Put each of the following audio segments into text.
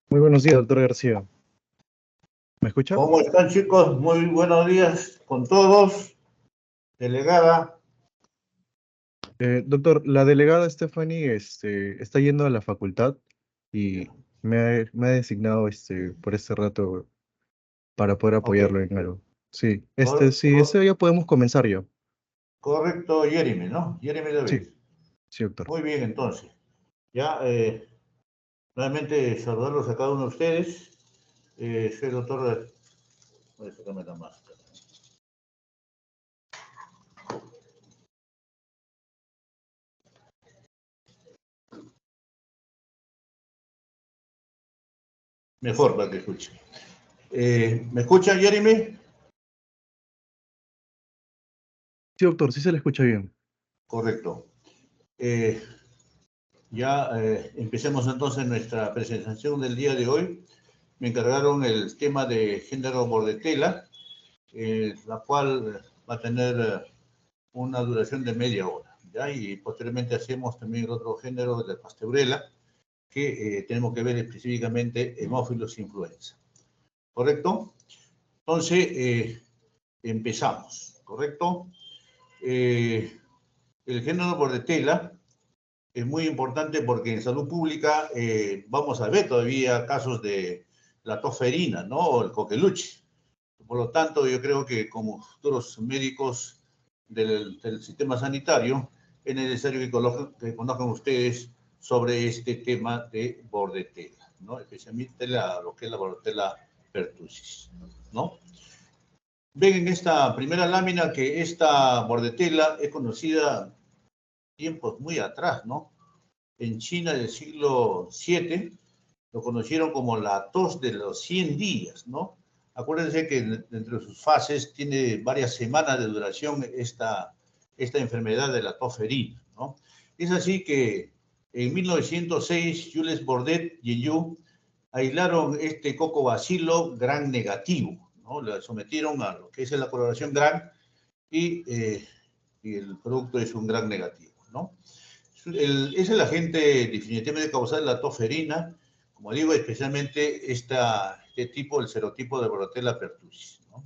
Muy buenos días, doctor García. ¿Me escucha? ¿Cómo están, chicos? Muy buenos días con todos. Delegada. Doctor, la delegada Stephanie está yendo a la facultad y me ha designado por este rato para poder Ok. apoyarlo en algo. Sí, Cor- sí, cor- ya podemos comenzar ya. correcto, Jeremy, ¿no? Jeremy Sí, David. sí, doctor. Muy bien, entonces. Ya, nuevamente saludarlos a cada uno de ustedes. Soy el doctor. Voy a sacarme la máscara. Mejor para que escuchen. ¿Me escucha, Jeremy? Sí, doctor, sí se le escucha bien. Correcto. Eh, ya empecemos entonces nuestra presentación del día de hoy. Me encargaron el tema de género bordetela, la cual va a tener una duración de media hora, ¿ya? Y posteriormente hacemos también el otro género de pasteurela, que tenemos que ver específicamente hemófilos influenza. ¿Correcto? Entonces, empezamos, ¿correcto? El género bordetela es muy importante porque en salud pública vamos a ver todavía casos de la tosferina, ¿no? O el coqueluche. Por lo tanto, yo creo que como futuros médicos del sistema sanitario, es necesario que conozcan ustedes sobre este tema de bordetela, ¿no? Especialmente lo que es la bordetela pertussis, ¿no? Ven en esta primera lámina que esta bordetela es conocida tiempos muy atrás, ¿no? En China del siglo VII lo conocieron como la tos de los 100 días, ¿no? Acuérdense que entre sus fases tiene varias semanas de duración esta enfermedad de la tos ferina, ¿no? Es así que en 1906 Jules Bordet y Yu aislaron este cocobacilo gram negativo, ¿no? Le sometieron a lo que es la coloración gram y el producto es un gram negativo, ¿no? Es el agente definitivamente causal de la tos ferina, como digo, especialmente este tipo, el serotipo de Bordetella pertussis, ¿no?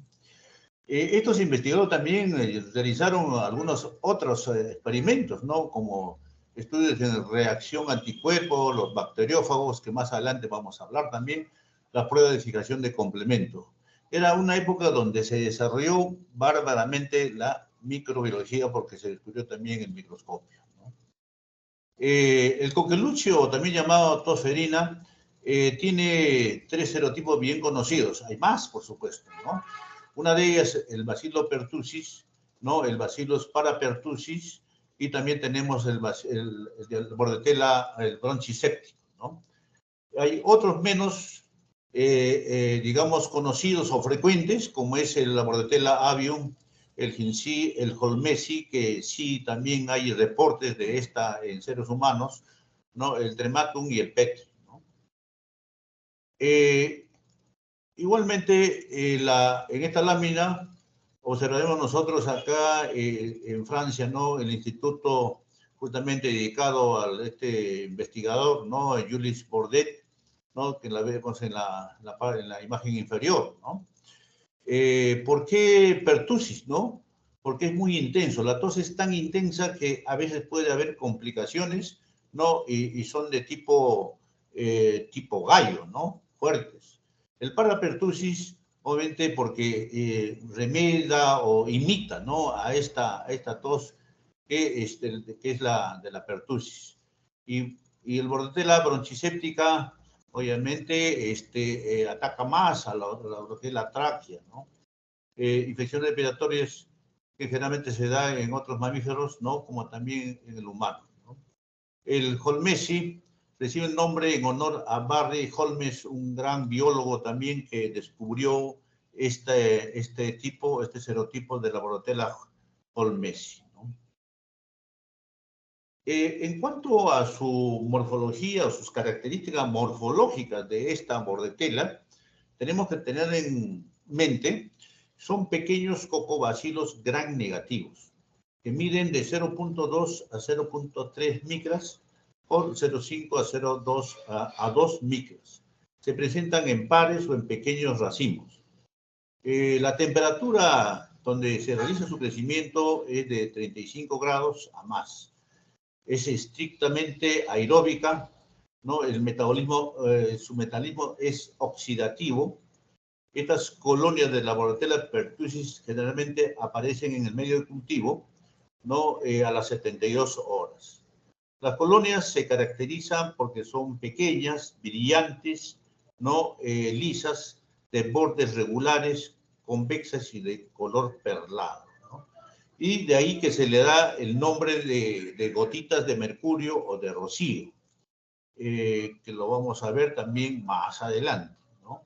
Estos investigadores también realizaron algunos otros experimentos, ¿no? Como estudios de reacción anticuerpo, los bacteriófagos, que más adelante vamos a hablar también, la prueba de fijación de complemento. Era una época donde se desarrolló bárbaramente la microbiología porque se descubrió también el microscopio. El coqueluche, o también llamado tosferina, tiene tres serotipos bien conocidos. Hay más, por supuesto, ¿no? Una de ellas, el Bacillus pertussis, ¿no? El Bacillus parapertussis, y también tenemos el Bordetella, el bronchiséptico, ¿no? Hay otros menos, digamos, conocidos o frecuentes, como es el Bordetella avium, el Ginseng, el Holmesi, que sí también hay reportes de esta en seres humanos, ¿no? El Trematum y el Petri, ¿no? Igualmente, en esta lámina observaremos nosotros acá en Francia, ¿no? El instituto justamente dedicado a este investigador, ¿no? Jules Bordet, ¿no? Que la vemos en la imagen inferior, ¿no? ¿Por qué pertussis, no? Porque es muy intenso. La tos es tan intensa que a veces puede haber complicaciones, ¿no? Y son de tipo gallo, ¿no? Fuertes. El parapertussis, obviamente, porque remeda o imita, ¿no? A esta tos que es la de la pertussis. Y el Bordetella bronchiséptica, obviamente, ataca más a lo que es la tráquea, ¿no? Infecciones respiratorias que generalmente se da en otros mamíferos, ¿no? Como también en el humano, ¿no? El Holmesi recibe el nombre en honor a Barry Holmes, un gran biólogo también que descubrió este serotipo de la Bordetella holmesi, ¿no? En cuanto a su morfología o sus características morfológicas de esta bordetela, tenemos que tener en mente, son pequeños cocobacilos gram negativos. que miden de 0.2 a 0.3 micras por 0.5 a 0.2 a 2 micras. Se presentan en pares o en pequeños racimos. La temperatura donde se realiza su crecimiento es de 35 grados a más. Es estrictamente aeróbica, ¿no? El metabolismo, su metabolismo es oxidativo. Estas colonias de la Bordetella pertussis generalmente aparecen en el medio de cultivo, ¿no? A las 72 horas. Las colonias se caracterizan porque son pequeñas, brillantes, ¿no? Lisas, de bordes regulares, convexas y de color perlado, ¿no? Y de ahí que se le da el nombre de gotitas de mercurio o de rocío, que lo vamos a ver también más adelante, ¿no?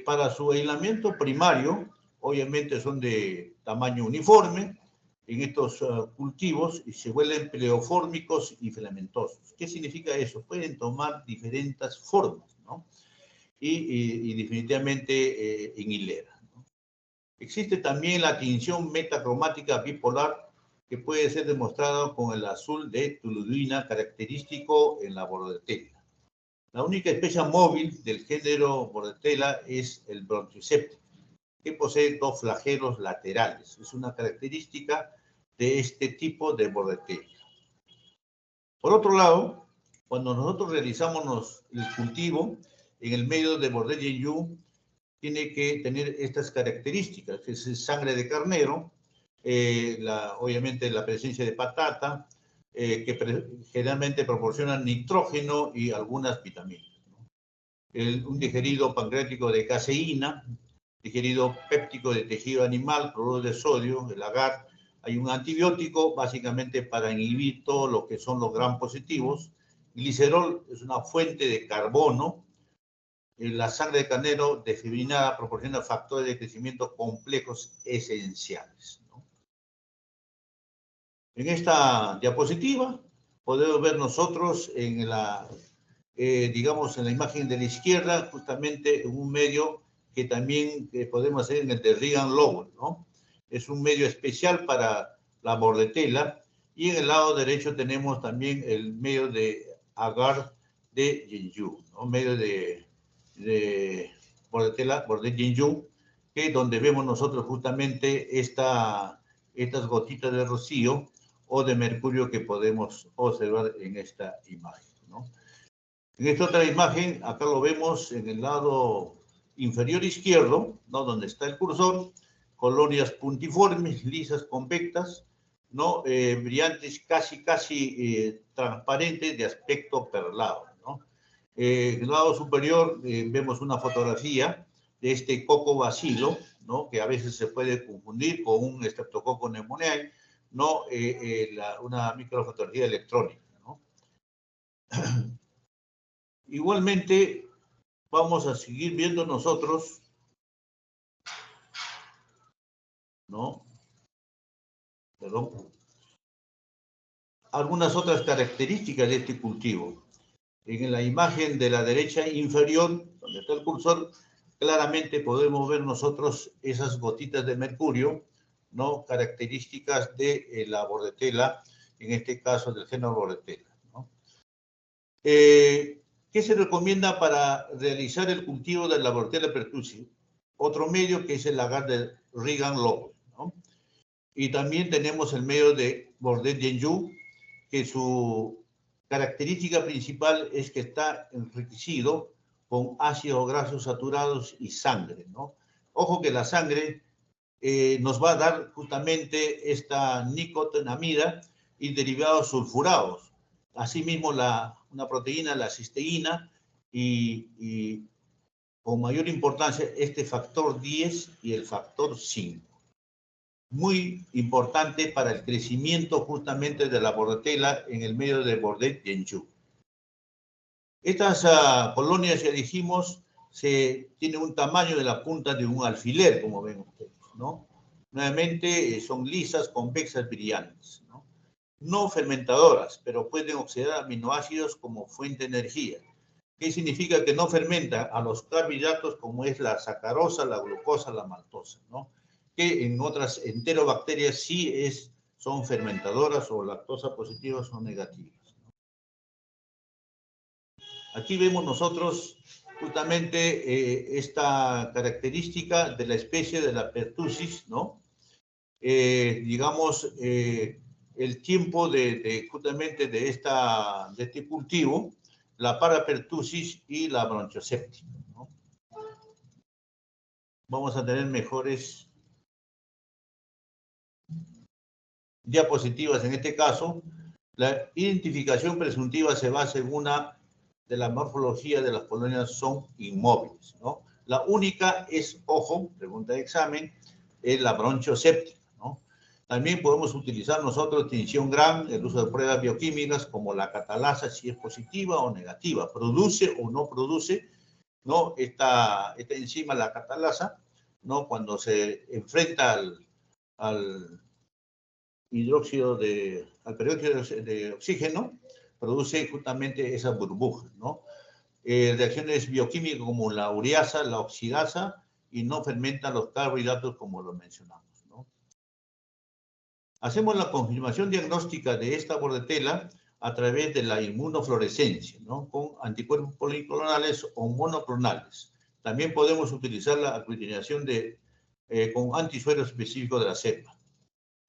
Para su aislamiento primario, obviamente son de tamaño uniforme en estos cultivos y se vuelven pleofórmicos y filamentosos. ¿Qué significa eso? Pueden tomar diferentes formas, ¿no? Y definitivamente en hilera, ¿no? Existe también la tinción metacromática bipolar que puede ser demostrada con el azul de toluidina característico en la Bordetella. La única especie móvil del género Bordetella es el Bronchiceptes, que posee dos flagelos laterales. Es una característica de este tipo de Bordetella. Por otro lado, cuando nosotros realizamos el cultivo en el medio de Bordetella, tiene que tener estas características, que es sangre de carnero, obviamente la presencia de patata, generalmente proporcionan nitrógeno y algunas vitaminas, ¿no? Un digerido pancreático de caseína, digerido péptico de tejido animal, cloruro de sodio, el agar. Hay un antibiótico básicamente para inhibir todo lo que son los gram positivos. Glicerol es una fuente de carbono. La sangre de carnero desfibrinada proporciona factores de crecimiento complejos esenciales, ¿no? En esta diapositiva podemos ver nosotros en la, digamos, en la imagen de la izquierda, justamente un medio que también podemos hacer en el de Reagan-Lowell, ¿no? Es un medio especial para la Bordetella. Y en el lado derecho tenemos también el medio de agar de Yenju, ¿no? Medio de Bordetella, Yenju, que donde vemos nosotros justamente estas gotitas de rocío o de mercurio que podemos observar en esta imagen, ¿no? En esta otra imagen, acá lo vemos en el lado inferior izquierdo, ¿no? Donde está el cursor, colonias puntiformes, lisas, convexas, ¿no? Brillantes, casi transparentes, de aspecto perlado, ¿no? En el lado superior vemos una fotografía de este coco bacilo, ¿no? Que a veces se puede confundir con un Streptococcus pneumoniae, ¿no? Una microfotografía electrónica, ¿no? Igualmente, vamos a seguir viendo nosotros, ¿no? Perdón. Algunas otras características de este cultivo. En la imagen de la derecha inferior, donde está el cursor, claramente podemos ver nosotros esas gotitas de mercurio, ¿no? Características de la Bordetella, en este caso del género Bordetella, ¿no? ¿Qué se recomienda para realizar el cultivo de la Bordetella pertussis? Otro medio que es el agar de Reagan-Lowell, ¿no? Y también tenemos el medio de Bordetella, que su característica principal es que está enriquecido con ácidos grasos saturados y sangre, ¿no? Ojo que la sangre nos va a dar justamente esta nicotinamida y derivados sulfurados. Asimismo, una proteína, la cisteína, y con mayor importancia este factor 10 y el factor 5. Muy importante para el crecimiento justamente de la Bordetella en el medio de Bordetella. Estas colonias, ya dijimos, tienen un tamaño de la punta de un alfiler, como ven ustedes, ¿no? Nuevamente son lisas, convexas, brillantes, ¿no? No fermentadoras, pero pueden oxidar aminoácidos como fuente de energía. ¿Qué significa que no fermenta? A los carbohidratos como es la sacarosa, la glucosa, la maltosa, ¿no? Que en otras enterobacterias sí es son fermentadoras o lactosa positivas o negativas. Aquí vemos nosotros justamente esta característica de la especie de la pertussis, ¿no? Digamos, el tiempo justamente de este cultivo, la parapertussis y la bronchoséptica, ¿no? Vamos a tener mejores diapositivas en este caso. La identificación presuntiva se basa en una de la morfología de las colonias son inmóviles, ¿no? La única es, ojo, pregunta de examen, es la bronchoséptica, ¿no? También podemos utilizar nosotros tinción Gram, el uso de pruebas bioquímicas como la catalasa, si es positiva o negativa, produce o no produce, ¿no? Esta enzima, la catalasa, ¿no? Cuando se enfrenta al peróxido de oxígeno, produce justamente esas burbujas, ¿no? Reacciones bioquímicas como la ureasa, la oxidasa, y no fermentan los carbohidratos como lo mencionamos, ¿no? Hacemos la confirmación diagnóstica de esta bordetela a través de la inmunofluorescencia, ¿no? Con anticuerpos policlonales o monoclonales. También podemos utilizar la aglutinación con antisueros específicos de la cepa.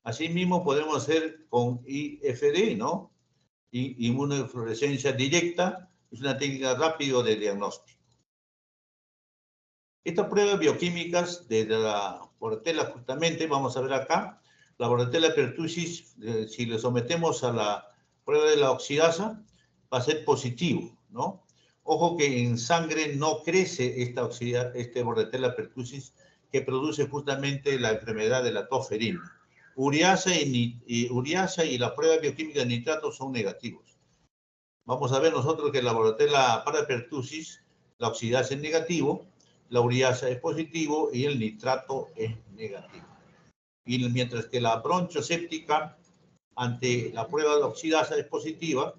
Asimismo, podemos hacer con IFD, ¿no? Inmunofluorescencia directa, es una técnica rápida de diagnóstico. Estas pruebas bioquímicas de la bordetela, justamente, vamos a ver acá, la bordetela pertussis, si le sometemos a la prueba de la oxidasa, va a ser positivo, ¿no? Ojo que en sangre no crece este bordetela pertussis que produce justamente la enfermedad de la toferina. Ureasa y la prueba bioquímica de nitrato son negativos. Vamos a ver nosotros que la bordetela parapertussis, la oxidasa es negativo, la ureasa es positivo y el nitrato es negativo. Y mientras que la bronchoséptica, ante la prueba de oxidasa es positiva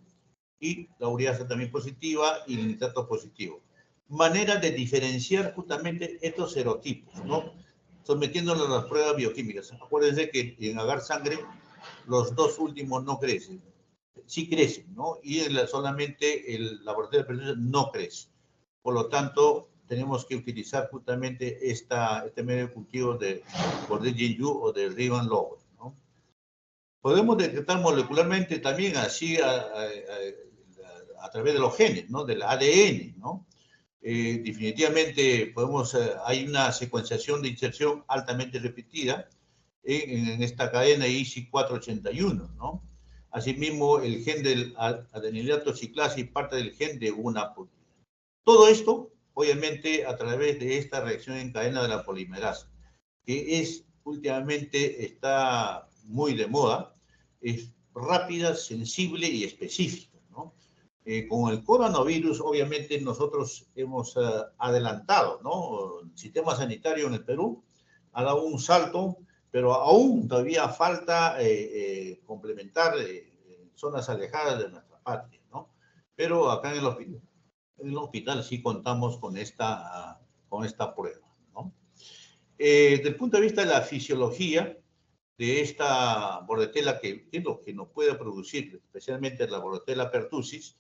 y la ureasa también positiva y el nitrato positivo. Manera de diferenciar justamente estos serotipos, ¿no? Sometiéndolo a las pruebas bioquímicas. Acuérdense que en agar sangre los dos últimos no crecen. Sí crecen, ¿no? Y solamente la bordetela pertussis no crece. Por lo tanto, tenemos que utilizar justamente este medio de cultivo de Bordet-Genju o de Rivan-Lowe, ¿no? Podemos detectar molecularmente también así a través de los genes, ¿no? Del ADN, ¿no? Definitivamente hay una secuenciación de inserción altamente repetida en esta cadena IC481, ¿no? Asimismo, el gen del adenililato ciclasa y parte del gen de una proteína. Todo esto, obviamente, a través de esta reacción en cadena de la polimerasa, que últimamente está muy de moda, es rápida, sensible y específica, ¿no? Con el coronavirus, obviamente, nosotros hemos adelantado, ¿no? El sistema sanitario en el Perú ha dado un salto, pero aún todavía falta complementar zonas alejadas de nuestra patria, ¿no? Pero acá en el hospital sí contamos con esta prueba, ¿no? Desde el punto de vista de la fisiología de esta bordetela, que es lo que nos puede producir, especialmente la bordetela pertussis,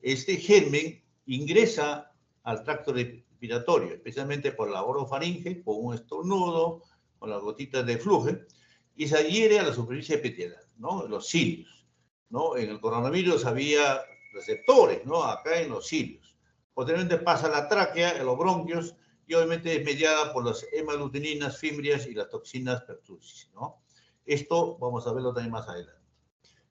este germen ingresa al tracto respiratorio, especialmente por la orofaringe, con un estornudo, con las gotitas de flujo, y se adhiere a la superficie epitelial, ¿no? Los cilios, ¿no? En el coronavirus había receptores, ¿no? Acá en los cilios. Posteriormente pasa a la tráquea, en los bronquios, y obviamente es mediada por las hemaglutininas, fimbrias y las toxinas pertussis, ¿no? Esto vamos a verlo también más adelante.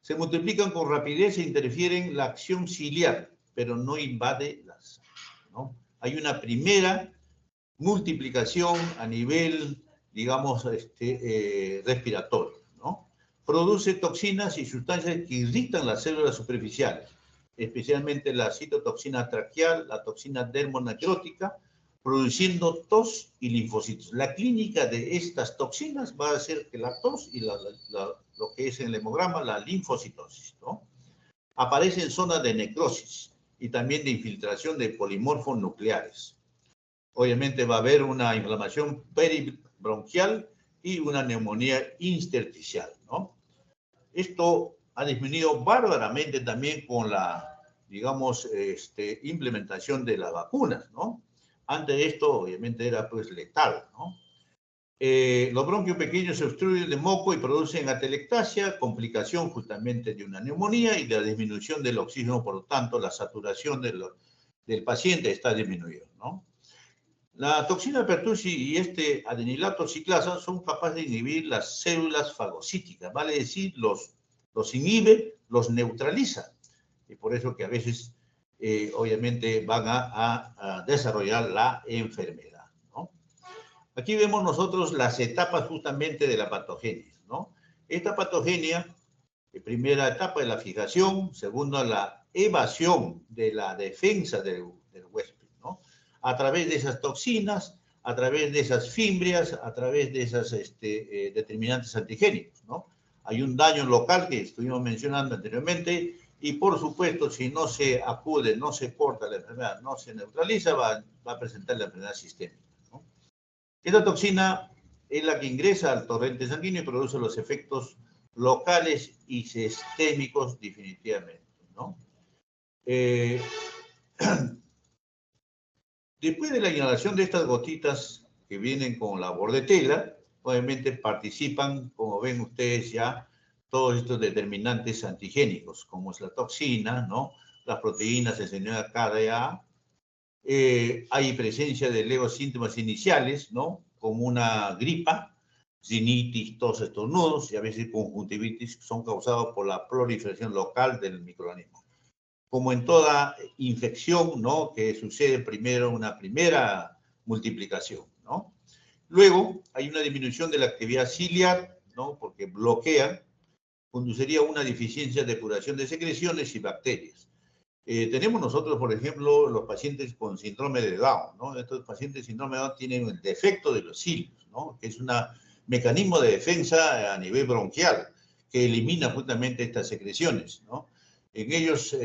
Se multiplican con rapidez e interfieren la acción ciliar, pero no invade la sangre, ¿no? Hay una primera multiplicación a nivel, digamos, respiratorio, ¿no? Produce toxinas y sustancias que irritan las células superficiales, especialmente la citotoxina traqueal, la toxina dermonecrótica, produciendo tos y linfocitos. La clínica de estas toxinas va a ser que la tos y lo que es en el hemograma, la linfocitosis, ¿no? Aparece en zonas de necrosis y también de infiltración de polimorfos nucleares. Obviamente va a haber una inflamación peribronquial y una neumonía intersticial, ¿no? Esto ha disminuido bárbaramente también con la, digamos, implementación de las vacunas, ¿no? Antes de esto, obviamente, era pues letal, ¿no? Los bronquios pequeños se obstruyen de moco y producen atelectasia, complicación justamente de una neumonía y de la disminución del oxígeno, por lo tanto, la saturación del paciente está disminuida, ¿no? La toxina pertussis y adenilato ciclasa son capaces de inhibir las células fagocíticas, vale decir, los inhibe, los neutraliza. Y por eso que a veces, obviamente, van a desarrollar la enfermedad, ¿no? Aquí vemos nosotros las etapas justamente de la patogenia, ¿no? Esta patogenia, primera etapa es la fijación, segunda la evasión de la defensa del huésped, ¿no? A través de esas toxinas, a través de esas fimbrias, a través de esas determinantes antigénicos, ¿no? Hay un daño local que estuvimos mencionando anteriormente y, por supuesto, si no se acude, no se corta la enfermedad, no se neutraliza, va a presentar la enfermedad sistémica, ¿no? Esta toxina es la que ingresa al torrente sanguíneo y produce los efectos locales y sistémicos definitivamente, ¿no? Después de la inhalación de estas gotitas que vienen con la bordetela, obviamente participan, como ven ustedes ya, todos estos determinantes antigénicos, como es la toxina, ¿no? Las proteínas de señora KDA. Hay presencia de leves síntomas iniciales, ¿no? Como una gripa, rinitis, tos, estornudos y a veces conjuntivitis, son causados por la proliferación local del microorganismo. Como en toda infección, ¿no? Que sucede primero una primera multiplicación, ¿no? Luego hay una disminución de la actividad ciliar, ¿no? Porque bloquea, conduciría a una deficiencia de depuración de secreciones y bacterias. Tenemos nosotros, por ejemplo, los pacientes con síndrome de Down, ¿no? Estos pacientes con síndrome de Down tienen el defecto de los cilios, ¿no? Que es un mecanismo de defensa a nivel bronquial que elimina justamente estas secreciones, ¿no? En ellos,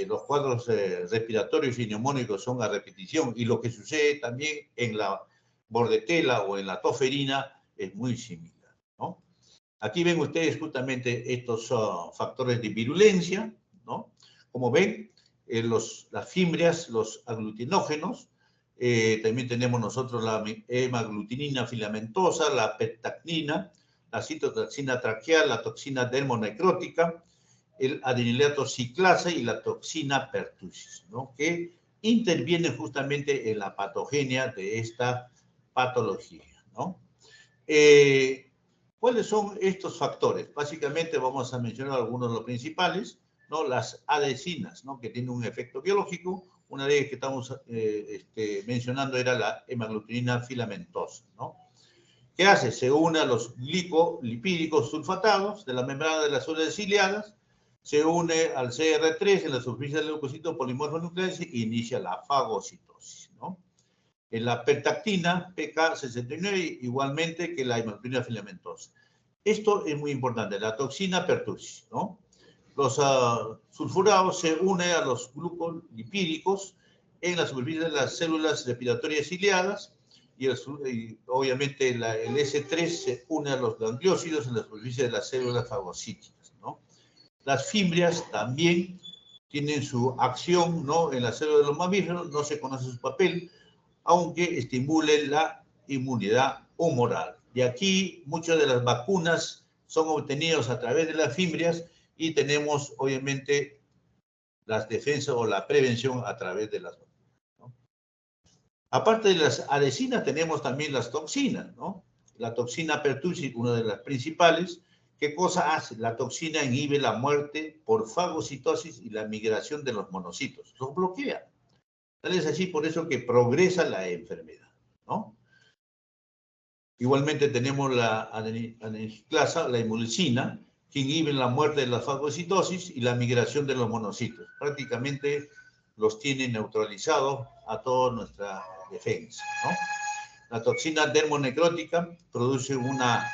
los cuadros respiratorios y neumónicos son a repetición y lo que sucede también en la bordetela o en la toferina es muy similar, ¿no? Aquí ven ustedes justamente estos factores de virulencia, ¿no? Como ven, las fimbrias, los aglutinógenos, también tenemos nosotros la hemaglutinina filamentosa, la peptacnina, la citotoxina traqueal, la toxina dermonecrótica, el adenilato ciclasa y la toxina pertussis, ¿no? Que intervienen justamente en la patogenia de esta patología, ¿no? ¿Cuáles son estos factores? Básicamente vamos a mencionar algunos de los principales, ¿no? Las adhesinas, ¿no? Que tienen un efecto biológico. Una de ellas que estamos mencionando era la hemaglutinina filamentosa, ¿no? ¿Qué hace? Se une a los glicolipídicos sulfatados de la membrana de las células ciliadas, se une al CR3 en la superficie del leucocito polimorfo nuclear y inicia la fagocitosis, ¿no? En la peptactina, PK69, igualmente que la hemaglutinina filamentosa. Esto es muy importante, la toxina pertussis, ¿no? Los sulfurados se unen a los glucolipídicos en la superficie de las células respiratorias ciliadas y obviamente el S3 se une a los gangliósidos en la superficie de las células fagocíticas, ¿no? Las fimbrias también tienen su acción, ¿no? En las células de los mamíferos, no se conoce su papel, aunque estimulen la inmunidad humoral. Y aquí muchas de las vacunas son obtenidas a través de las fimbrias y tenemos obviamente las defensas o la prevención a través de las vacunas, ¿no? Aparte de las adhesinas tenemos también las toxinas, ¿no? La toxina pertussis, una de las principales. ¿Qué cosa hace? La toxina inhibe la muerte por fagocitosis y la migración de los monocitos. Los bloquea. Tal es así por eso que progresa la enfermedad, ¿no? Igualmente tenemos la adeniclasa, la hemulicina, que inhiben la muerte de la fagocitosis y la migración de los monocitos. Prácticamente los tiene neutralizados a toda nuestra defensa, ¿no? La toxina dermonecrótica produce una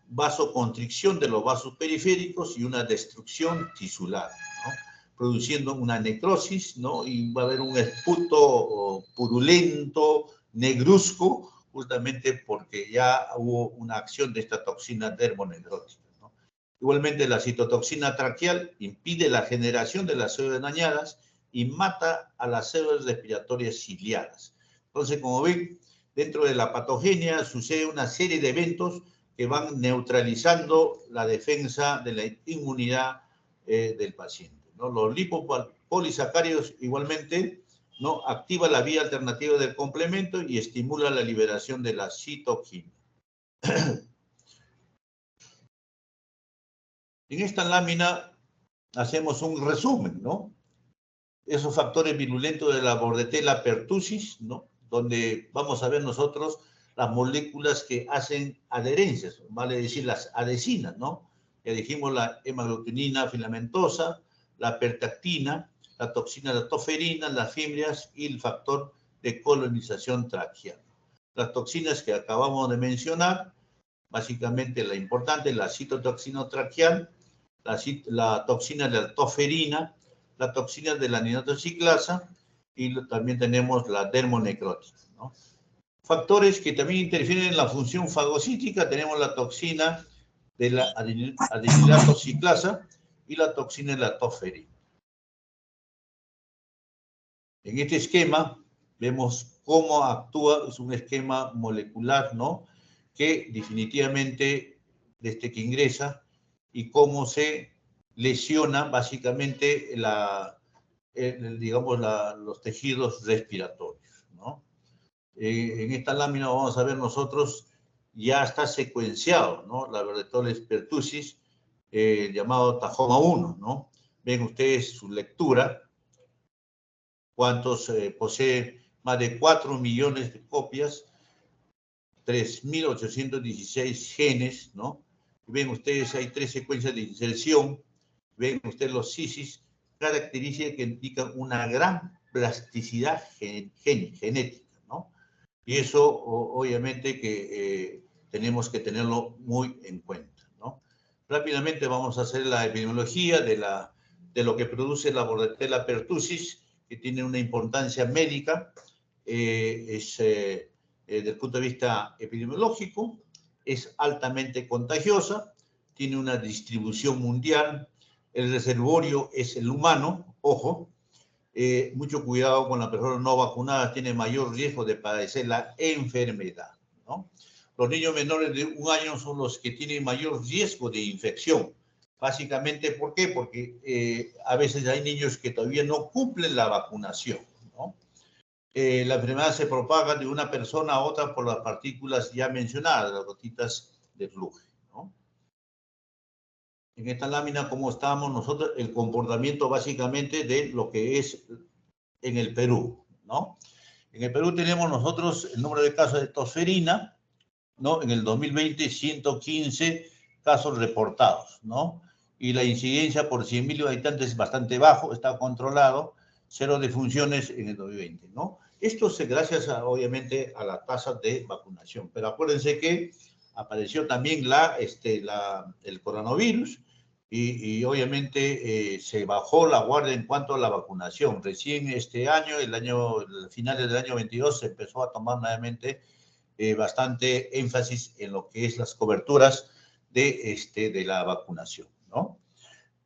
vasoconstricción de los vasos periféricos y una destrucción tisular, ¿no? Produciendo una necrosis, ¿no? Y va a haber un esputo purulento, negruzco, justamente porque ya hubo una acción de esta toxina dermonecrótica, ¿no? Igualmente, la citotoxina traqueal impide la generación de las células dañadas y mata a las células respiratorias ciliadas. Entonces, como ven, dentro de la patogenia sucede una serie de eventos que van neutralizando la defensa de la inmunidad del paciente, ¿no? Los lipopolisacáridos igualmente, ¿no?, activa la vía alternativa del complemento y estimula la liberación de la citoquina. En esta lámina hacemos un resumen, ¿no? Esos factores virulentos de la Bordetella pertussis, ¿no?, donde vamos a ver nosotros las moléculas que hacen adherencias, vale decir, las adhesinas, ¿no? Ya dijimos la hemaglutinina filamentosa, la pertactina, la toxina de toferina, las fimbrias y el factor de colonización traqueal. Las toxinas que acabamos de mencionar, básicamente la importante, la citotoxina traqueal, la toxina de la toferina, la toxina de la ninotociclasa y también tenemos la dermonecrótica, ¿no? Factores que también interfieren en la función fagocítica, tenemos la toxina de la adenilatociclasa y la toxina de la toferina. En este esquema vemos cómo actúa, es un esquema molecular, ¿no?, que definitivamente desde que ingresa y cómo se lesiona básicamente digamos, los tejidos respiratorios, ¿no? En esta lámina vamos a ver nosotros, ya está secuenciado, ¿no?, la Bordetella pertussis, llamado Tajoma 1, ¿no? Ven ustedes su lectura, cuántos posee más de 4 millones de copias, 3.816 genes, ¿no? Ven ustedes, hay 3 secuencias de inserción, ven ustedes los CISIS, características que indican una gran plasticidad genética, ¿no? Y eso, obviamente, que tenemos que tenerlo muy en cuenta, ¿no? Rápidamente vamos a hacer la epidemiología de lo que produce la Bordetella pertussis, que tiene una importancia médica, desde el punto de vista epidemiológico, es altamente contagiosa, tiene una distribución mundial, el reservorio es el humano, ojo, mucho cuidado con las personas no vacunadas, tiene mayor riesgo de padecer la enfermedad, ¿no? Los niños menores de 1 año son los que tienen mayor riesgo de infección. Básicamente, ¿por qué? Porque a veces hay niños que todavía no cumplen la vacunación, ¿no? La enfermedad se propaga de una persona a otra por las partículas ya mencionadas, las gotitas de flujo, ¿no? En esta lámina, como estamos nosotros, el comportamiento básicamente de lo que es en el Perú, ¿no? En el Perú tenemos nosotros el número de casos de tosferina, ¿no? En el 2020, 115 casos reportados, ¿no? Y la incidencia por 100.000 habitantes es bastante bajo, está controlado, 0 defunciones en el 2020, ¿no? Esto es gracias, obviamente, a la tasa de vacunación. Pero acuérdense que apareció también el coronavirus y obviamente se bajó la guardia en cuanto a la vacunación. Recién este año, finales del año 22, se empezó a tomar nuevamente bastante énfasis en lo que es las coberturas de la vacunación, ¿no?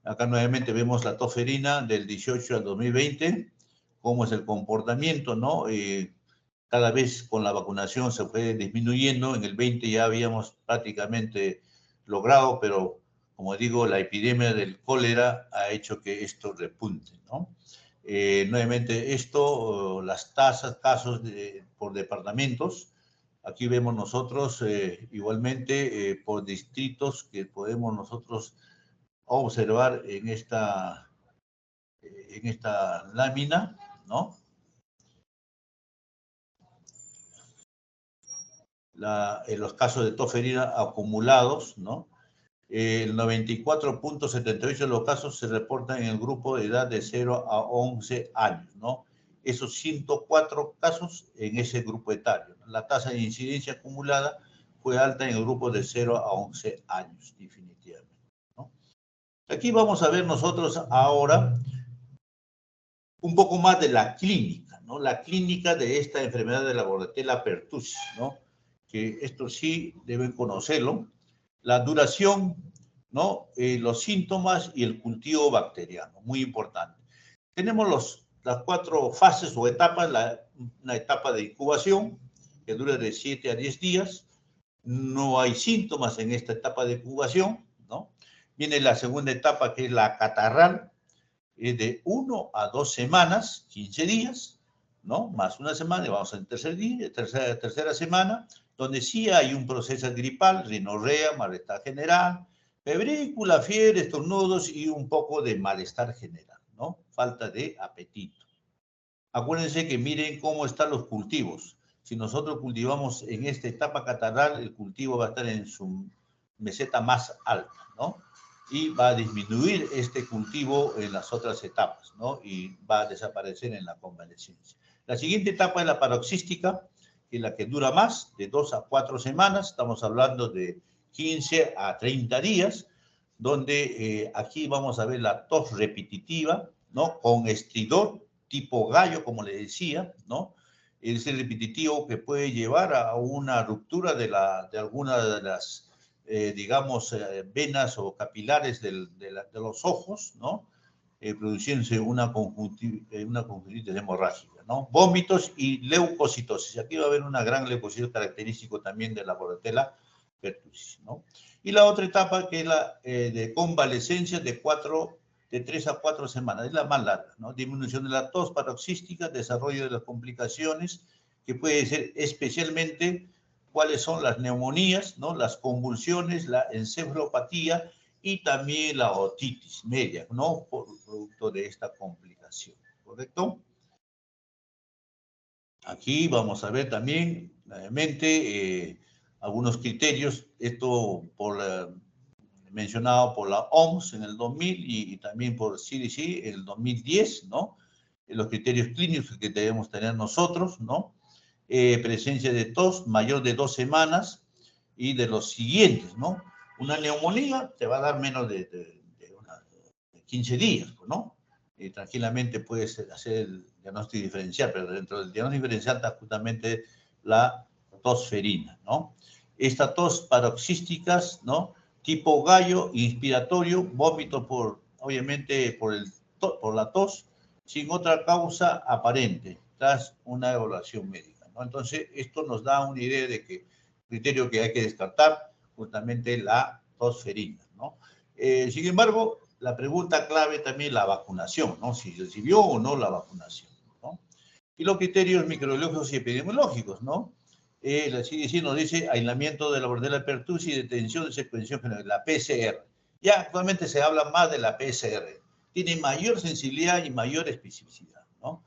Acá nuevamente vemos la toferina del 18 al 2020, cómo es el comportamiento, ¿no? Cada vez con la vacunación se fue disminuyendo, en el 20 ya habíamos prácticamente logrado, pero como digo, la epidemia del cólera ha hecho que esto repunte, ¿no? Nuevamente las tasas, casos por departamentos, aquí vemos nosotros igualmente por distritos que podemos nosotros observar en esta lámina, ¿no? En los casos de toferina acumulados, ¿no? El 94.78 de los casos se reportan en el grupo de edad de 0 a 11 años, ¿no? Esos 104 casos en ese grupo etario. La tasa de incidencia acumulada fue alta en el grupo de 0 a 11 años, definitivamente, ¿no? Aquí vamos a ver nosotros ahora un poco más de la clínica, ¿no? La clínica de esta enfermedad de la Bordetella pertussis, ¿no? Que esto sí deben conocerlo. La duración ¿no? Los síntomas y el cultivo bacteriano, muy importante. Tenemos las 4 fases o etapas, una etapa de incubación que dura de 7 a 10 días, no hay síntomas en esta etapa de incubación, ¿no? Viene la segunda etapa, que es la catarral, de 1 a 2 semanas, 15 días, ¿no? Más una semana, y vamos al tercer día, tercera semana, donde sí hay un proceso gripal, rinorrea, malestar general, febrícula, fiebre, estornudos y un poco de malestar general, ¿no? Falta de apetito. Acuérdense que miren cómo están los cultivos. Si nosotros cultivamos en esta etapa catarral, el cultivo va a estar en su meseta más alta, ¿no? Y va a disminuir este cultivo en las otras etapas, ¿no? Y va a desaparecer en la convalescencia. La siguiente etapa es la paroxística, que es la que dura más, de 2 a 4 semanas. Estamos hablando de 15 a 30 días, donde aquí vamos a ver la tos repetitiva, ¿no? Con estridor tipo gallo, como le decía, ¿no? Es el repetitivo que puede llevar a una ruptura de alguna de las, digamos, venas o capilares de los ojos, ¿no? Produciéndose una conjuntivitis hemorrágica, ¿no? Vómitos y leucocitosis. Aquí va a haber una gran leucocitosis característico también de la Bordetella pertussis, ¿no? Y la otra etapa, que es la de convalescencia de 3 a 4 semanas, es la más larga, ¿no? Disminución de la tos paroxística, desarrollo de las complicaciones, que puede ser especialmente cuáles son las neumonías, ¿no? Las convulsiones, la encefalopatía y también la otitis media, ¿no? Por producto de esta complicación, ¿correcto? Aquí vamos a ver también, nuevamente, algunos criterios, esto mencionado por la OMS en el 2000 y también por CDC en el 2010, ¿no? Los criterios clínicos que debemos tener nosotros, ¿no? Presencia de tos mayor de 2 semanas y de los siguientes, ¿no? Una neumonía te va a dar menos de 15 días, ¿no? Tranquilamente puedes hacer el diagnóstico diferencial, pero dentro del diagnóstico diferencial está justamente la tosferina, ¿no? Estas tos paroxísticas, ¿no? Tipo gallo, inspiratorio, vómito obviamente por la tos, sin otra causa aparente, tras una evaluación médica, ¿no? Entonces, esto nos da una idea de que criterio que hay que descartar, justamente la tosferina, ¿no? Sin embargo, la pregunta clave también es la vacunación, ¿no? Si recibió o no la vacunación, ¿no? Y los criterios microbiológicos y epidemiológicos, ¿no? La CDC nos dice aislamiento de la Bordetella pertussis y detención de secuenciación general, la PCR. Ya actualmente se habla más de la PCR. Tiene mayor sensibilidad y mayor especificidad, ¿no?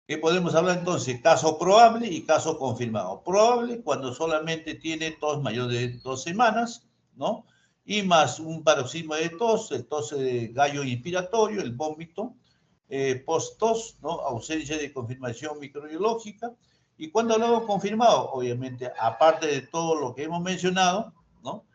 ¿Qué podemos hablar entonces? Caso probable y caso confirmado. Probable cuando solamente tiene tos mayor de 2 semanas, ¿no? Y más un paroxismo de tos, el tos de gallo inspiratorio, el vómito, post-tos, ¿no? Ausencia de confirmación microbiológica. Y cuando hablamos confirmado, obviamente, aparte de todo lo que hemos mencionado, ¿no?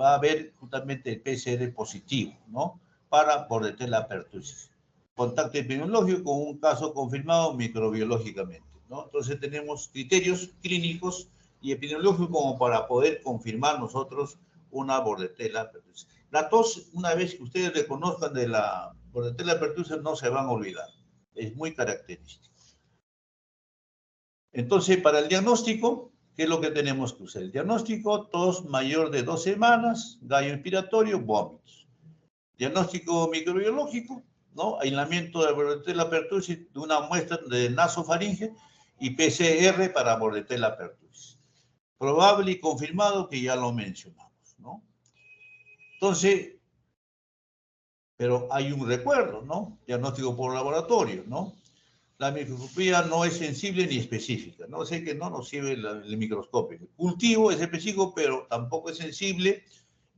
Va a haber justamente el PCR positivo, ¿no? Para Bordetella pertussis. Contacto epidemiológico con un caso confirmado microbiológicamente, ¿no? Entonces tenemos criterios clínicos y epidemiológicos como para poder confirmar nosotros una Bordetella pertussis. La tos, una vez que ustedes reconozcan de la Bordetella pertussis, no se van a olvidar. Es muy característico. Entonces, para el diagnóstico, ¿qué es lo que tenemos que usar? El diagnóstico, tos mayor de 2 semanas, gallo inspiratorio, vómitos. Diagnóstico microbiológico, ¿no? Aislamiento de Bordetella pertussis de una muestra de nasofaringe y PCR para Bordetella pertussis. Probable y confirmado que ya lo mencionamos, ¿no? Entonces, pero hay un recuerdo, ¿no? Diagnóstico por laboratorio, ¿no? La microscopía no es sensible ni específica, ¿no? Sé que no nos sirve el microscopio. El cultivo es específico, pero tampoco es sensible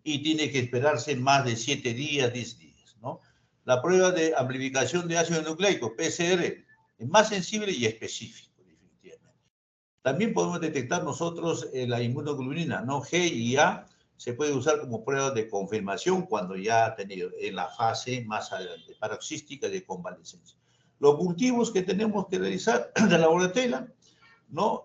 y tiene que esperarse más de 7 días, 10 días, ¿no? La prueba de amplificación de ácido nucleico, PCR, es más sensible y específico, definitivamente. También podemos detectar nosotros la inmunoglobulina, ¿no? G y A se puede usar como prueba de confirmación cuando ya ha tenido en la fase más adelante, paroxística de convalescencia. Los cultivos que tenemos que realizar de la Bordetella, ¿no?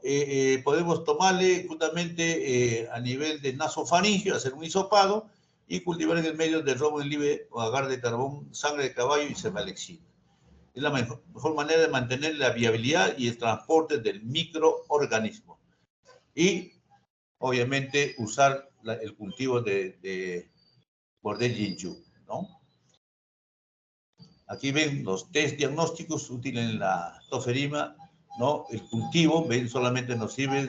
Podemos tomarle justamente a nivel de nasofaringeo, hacer un hisopado y cultivar en el medio de robo en libre o agar de carbón, sangre de caballo y cefalexina. Es la mejor manera de mantener la viabilidad y el transporte del microorganismo. Y, obviamente, usar el cultivo de Bordel Jinju, ¿no? Aquí ven los test diagnósticos útiles en la toferina, ¿no? El cultivo, ven, solamente nos sirve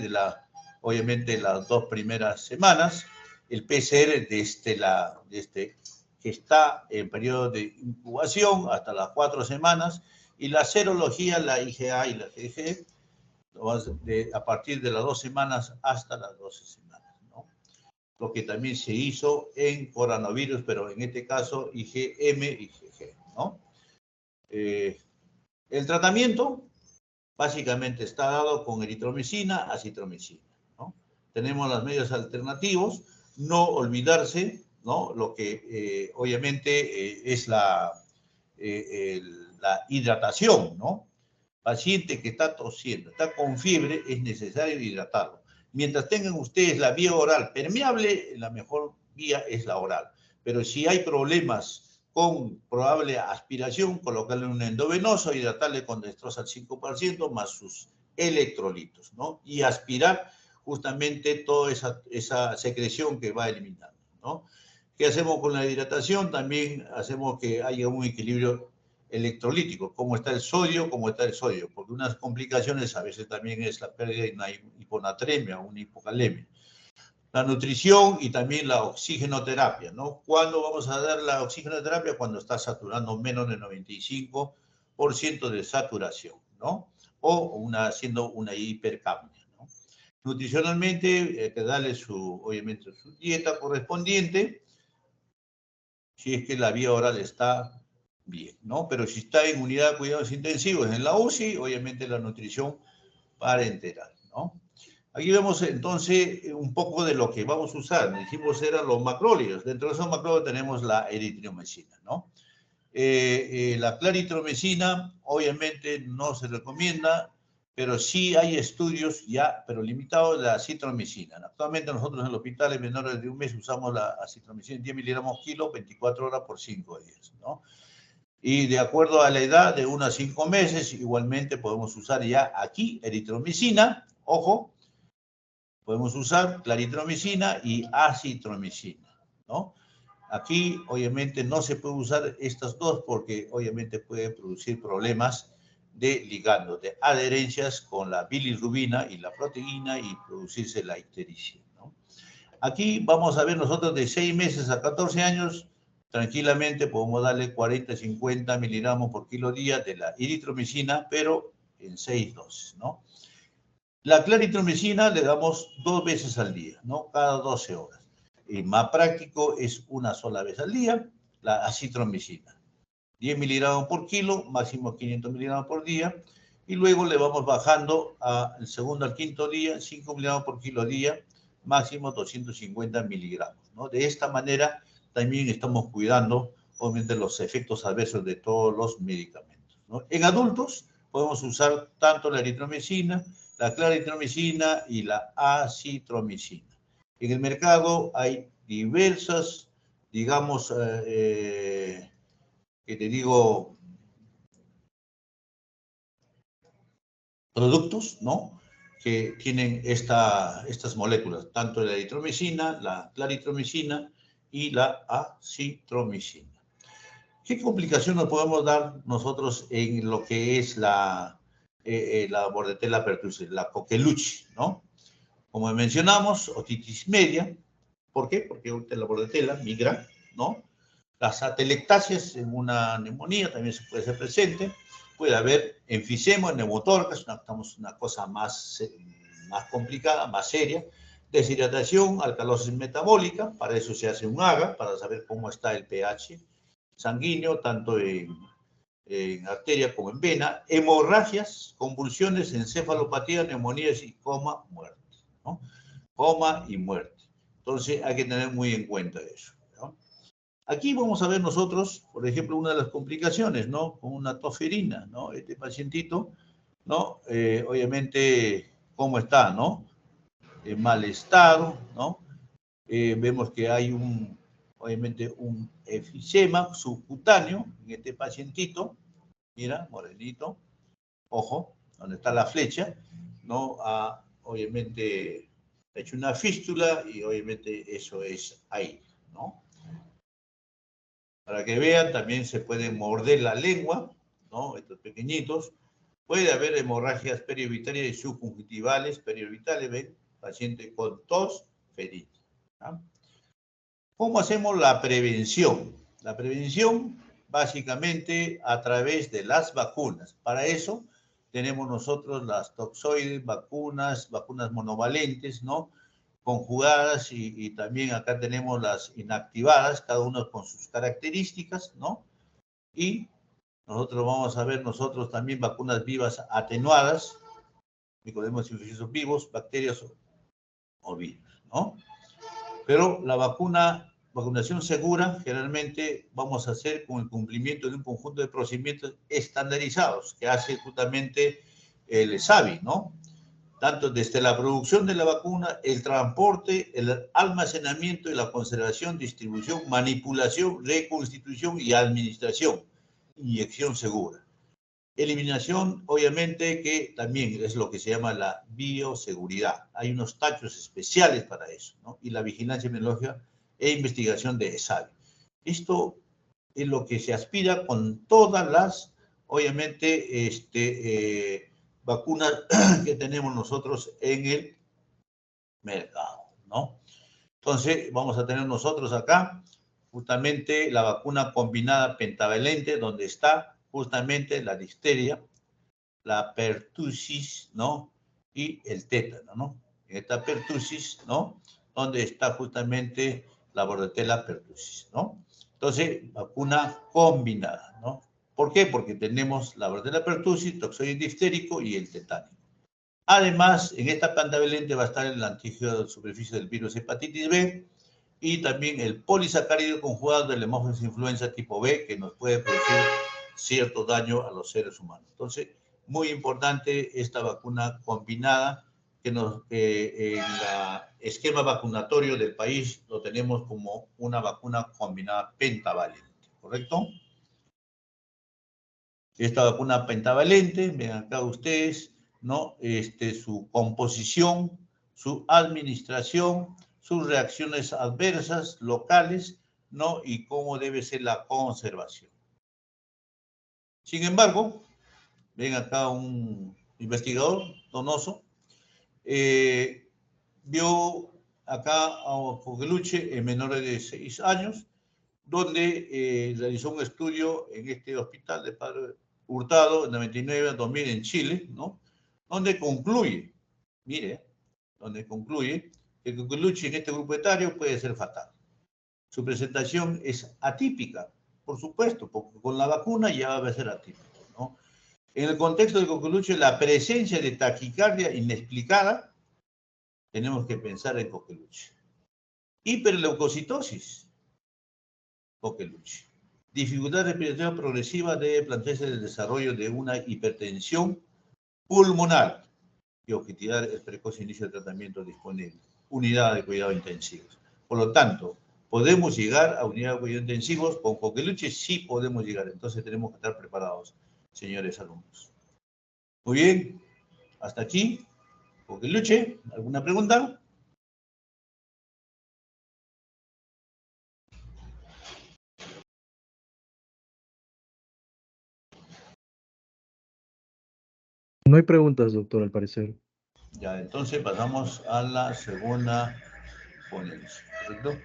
obviamente, las 2 primeras semanas. El PCR que está en periodo de incubación hasta las 4 semanas. Y la serología, la IgA y la IgG, a partir de las 2 semanas hasta las 12 semanas, ¿no? Lo que también se hizo en coronavirus, pero en este caso IgM y IgG, ¿no? El tratamiento básicamente está dado con eritromicina, acitromicina, ¿no? Tenemos los medios alternativos, no olvidarse, ¿no? Lo que obviamente es la hidratación, ¿no? Paciente que está tosiendo, está con fiebre, es necesario hidratarlo. Mientras tengan ustedes la vía oral permeable, la mejor vía es la oral. Pero si hay problemas con probable aspiración, colocarle un endovenoso, hidratarle con dextrosa al 5% más sus electrolitos, ¿no? Y aspirar justamente toda esa secreción que va eliminando, ¿no? ¿Qué hacemos con la hidratación? También hacemos que haya un equilibrio electrolítico, cómo está el sodio, porque unas complicaciones a veces también es la pérdida de una hiponatremia o una hipocalemia. La nutrición y también la oxigenoterapia, ¿no? ¿Cuándo vamos a dar la oxigenoterapia? Cuando está saturando menos del 95% de saturación, ¿no? O haciendo una hipercapnia, ¿no? Nutricionalmente, hay que darle obviamente su dieta correspondiente, si es que la vía oral está bien, ¿no? Pero si está en unidad de cuidados intensivos en la UCI, obviamente la nutrición parenteral, ¿no? Aquí vemos entonces un poco de lo que vamos a usar. Dijimos eran los macrólidos. Dentro de esos macrólidos tenemos la eritromicina, ¿no? La claritromicina obviamente no se recomienda, pero sí hay estudios ya, pero limitados, de la acitromicina. Actualmente nosotros en el hospital en menores de un mes usamos la acitromicina 10 miligramos kilo, 24 horas por 5 días, ¿no? Y de acuerdo a la edad, de 1 a 5 meses, igualmente podemos usar ya aquí eritromicina, ojo, podemos usar claritromicina y acitromicina, ¿no? Aquí, obviamente, no se puede usar estas dos porque, obviamente, puede producir problemas de ligando, de adherencias con la bilirrubina y la proteína y producirse la ictericia, ¿no? Aquí vamos a ver nosotros de 6 meses a 14 años, tranquilamente podemos darle 40, 50 miligramos por kilo día de la eritromicina, pero en 6 dosis, ¿no? La claritromicina le damos 2 veces al día, ¿no? Cada 12 horas. El más práctico es una sola vez al día, la acitromicina. 10 miligramos por kilo, máximo 500 miligramos por día. Y luego le vamos bajando al segundo al quinto día, 5 miligramos por kilo día, máximo 250 miligramos, ¿no? De esta manera también estamos cuidando, obviamente, los efectos adversos de todos los medicamentos, ¿no? En adultos podemos usar tanto la eritromicina, la claritromicina y la acitromicina. En el mercado hay diversas, digamos, que te digo, productos, ¿no? Que tienen estas moléculas, tanto la eritromicina, la claritromicina y la acitromicina. ¿Qué complicaciones podemos dar nosotros en lo que es la Bordetella pertussis, la coqueluche, ¿no? Como mencionamos, otitis media. ¿Por qué? Porque la Bordetella migra, ¿no? Las atelectasias en una neumonía también se puede ser presente. Puede haber enfisema, neumotórax, una cosa más complicada, más seria. Deshidratación, alcalosis metabólica, para eso se hace un AGA, para saber cómo está el pH sanguíneo, tanto en arteria como en vena. Hemorragias, convulsiones, encefalopatía, neumonías y coma, muerte, ¿no? Coma y muerte. Entonces hay que tener muy en cuenta eso, ¿no? Aquí vamos a ver nosotros, por ejemplo, una de las complicaciones, ¿no? Con una toferina, ¿no? Este pacientito, ¿no? Obviamente, ¿cómo está, no? En mal estado, ¿no? Vemos que hay obviamente un efisema subcutáneo en este pacientito, mira, morenito, ojo, donde está la flecha, ¿no? Obviamente ha hecho una fístula y obviamente eso es ahí, ¿no? Para que vean, también se puede morder la lengua, ¿no? Estos pequeñitos. Puede haber hemorragias periorbitarias y subconjuntivales, periorbitales, ¿ven? Paciente con tos, ferida. ¿Ah? ¿Cómo hacemos la prevención? La prevención básicamente a través de las vacunas. Para eso tenemos nosotros las toxoides, vacunas monovalentes, ¿no? Conjugadas y también acá tenemos las inactivadas, cada uno con sus características, ¿no? Y nosotros vamos a ver nosotros también vacunas vivas atenuadas, microorganismos infecciosos vivos, bacterias o virus, ¿no? Pero la vacunación segura, generalmente vamos a hacer con el cumplimiento de un conjunto de procedimientos estandarizados que hace justamente el SAVI, ¿no? Tanto desde la producción de la vacuna, el transporte, el almacenamiento y la conservación, distribución, manipulación, reconstitución y administración. Inyección segura. Eliminación, obviamente, que también es lo que se llama la bioseguridad. Hay unos tachos especiales para eso, ¿no? Y la vigilancia epidemiológica e investigación de ESAVI. Esto es lo que se aspira con todas las, obviamente, vacunas que tenemos nosotros en el mercado, ¿no? Entonces, vamos a tener nosotros acá justamente la vacuna combinada pentavalente, donde está justamente la difteria, la pertusis, ¿no? Y el tétano, ¿no? En esta pertusis, ¿no? Donde está justamente la bordetella pertusis, ¿no? Entonces, vacuna combinada, ¿no? ¿Por qué? Porque tenemos la bordetella pertusis, toxoide diftérico y el tetánico. Además, en esta pentavalente va a estar el antígeno de superficie del virus hepatitis B y también el polisacárido conjugado del Haemophilus influenza tipo B, que nos puede producir cierto daño a los seres humanos. Entonces, muy importante esta vacuna combinada, que en el esquema vacunatorio del país lo tenemos como una vacuna combinada pentavalente, ¿correcto? Esta vacuna pentavalente, ven acá ustedes, ¿no? Su composición, su administración, sus reacciones adversas locales, ¿no? Y cómo debe ser la conservación. Sin embargo, ven acá un investigador, Donoso, vio acá a Cogeluche en menores de 6 años, donde realizó un estudio en este hospital de Padre Hurtado, en 99 a 2000 en Chile, ¿no? Donde concluye, mire, donde concluye que el coqueluche en este grupo etario puede ser fatal. Su presentación es atípica, por supuesto, porque con la vacuna ya va a ser atípico, ¿no? En el contexto del coqueluche, la presencia de taquicardia inexplicada, tenemos que pensar en coqueluche. Hiperleucocitosis, coqueluche. Dificultad respiratoria progresiva debe plantearse el desarrollo de una hipertensión pulmonar y objetivar el precoz inicio de tratamiento disponible. Unidad de cuidado intensivos. Por lo tanto, ¿podemos llegar a unidad de cuidado intensivos con coqueluche? Sí podemos llegar. Entonces tenemos que estar preparados, señores alumnos. Muy bien, hasta aquí. Coqueluche, ¿alguna pregunta? No hay preguntas, doctor, al parecer. Ya, entonces pasamos a la segunda ponencia, ¿correcto?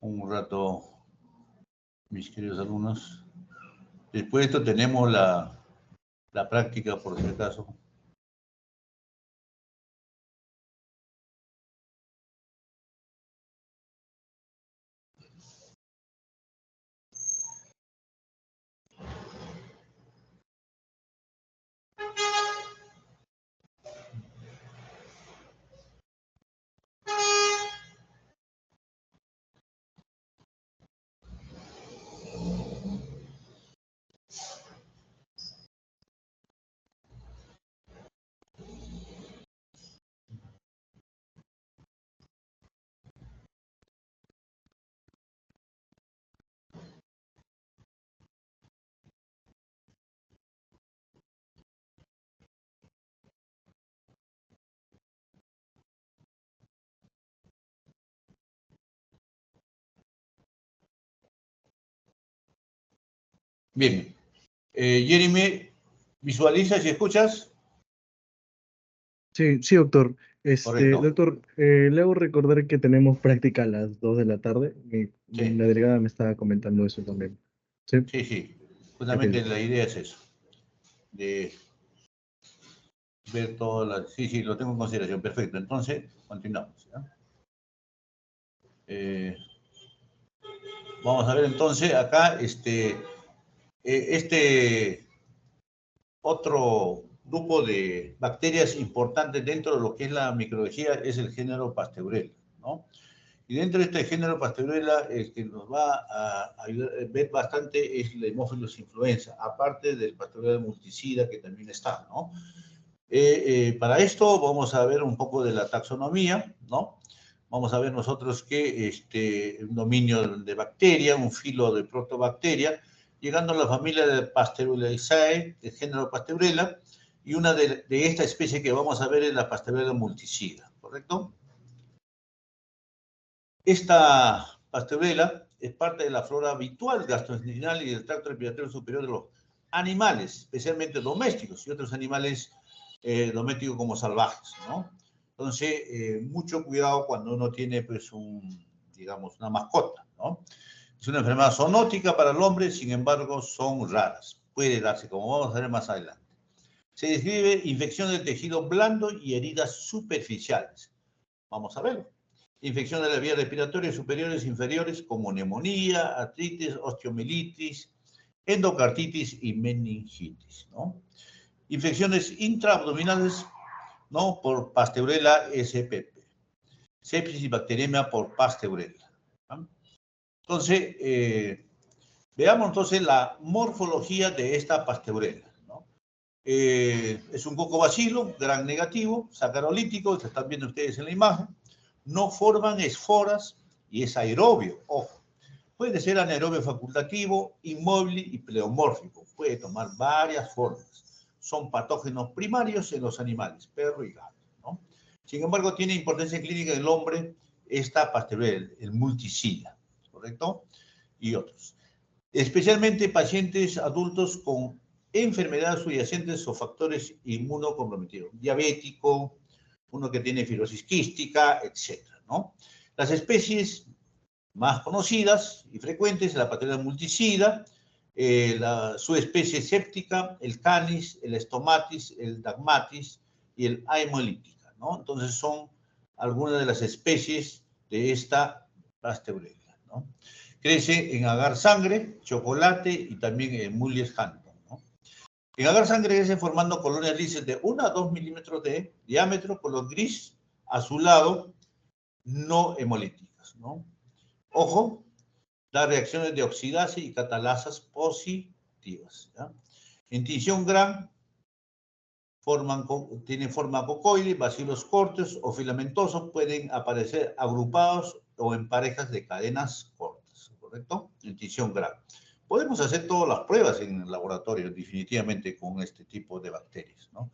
un rato, mis queridos alumnos. Después de esto tenemos la práctica, por si acaso. Bien. Jeremy, ¿visualizas y escuchas? Sí, sí, doctor. Correcto. Doctor, le hago recordar que tenemos práctica a las 2 de la tarde. Sí, La delegada me estaba comentando eso también. Sí, sí, sí. ok, Justamente doctor. la idea es eso, de ver todas las... Sí, sí, lo tengo en consideración. Perfecto. Entonces, continuamos. ¿Ya? Vamos a ver entonces acá este otro grupo de bacterias importantes dentro de lo que es la microbiología es el género Pasteurella, ¿no? Y dentro de este género Pasteurella, el que nos va a ayudar a ver bastante es la Haemophilus influenza, aparte del Pasteurella multicida que también está, ¿no? Para esto vamos a ver un poco de la taxonomía, ¿no? Vamos a ver nosotros que un dominio de bacteria, un filo de protobacteria, llegando a la familia de Pasteurelliaceae, el género Pasteurella, y una de esta especie que vamos a ver es la Pasteurella multicida, ¿correcto? Esta Pasteurella es parte de la flora habitual gastrointestinal y del tracto respiratorio superior de los animales, especialmente domésticos y otros animales domésticos como salvajes, ¿no? Entonces, mucho cuidado cuando uno tiene, pues, digamos, una mascota, ¿no? Es una enfermedad zoonótica para el hombre, sin embargo, son raras. Puede darse, como vamos a ver más adelante. Se describe infección del tejido blando y heridas superficiales. Vamos a verlo. Infección de las vías respiratorias superiores e inferiores como neumonía, artritis, osteomielitis, endocarditis y meningitis, ¿no? Infecciones intraabdominales, ¿no? Por Pasteurella spp. Sepsis y bacteriemia por Pasteurella, ¿no? Entonces, veamos entonces la morfología de esta Pasteurella, ¿no? Es un cocobacilo, gran negativo, sacarolítico, que están viendo ustedes en la imagen. No forman esporas y es aerobio, ojo. Puede ser anaerobio facultativo, inmóvil y pleomórfico. Puede tomar varias formas. Son patógenos primarios en los animales, perro y gato, ¿no? Sin embargo, tiene importancia clínica en el hombre esta Pasteurella, el multicida, ¿correcto? Y otros. Especialmente pacientes adultos con enfermedades subyacentes o factores inmunocomprometidos, diabético, uno que tiene fibrosis quística, etcétera, ¿no? Las especies más conocidas y frecuentes, la Pasteurella multicida, la subespecie séptica, el canis, el stomatis, el dagmatis y el haemolytica, ¿no? Entonces son algunas de las especies de esta Pasteurella, ¿no? Crece en agar sangre, chocolate y también en Mullies Hampton, ¿no? En agar sangre crece formando colonias grises de 1 a 2 milímetros de diámetro, color gris, azulado, no hemolíticas, ¿no? Ojo, da reacciones de oxidasa y catalasas positivas, ¿ya? En tinción gran, tienen forma cocoide, bacilos cortos o filamentosos, pueden aparecer agrupados o en parejas de cadenas cortas, ¿correcto? En tinción gran. Podemos hacer todas las pruebas en el laboratorio, definitivamente, con este tipo de bacterias, ¿no?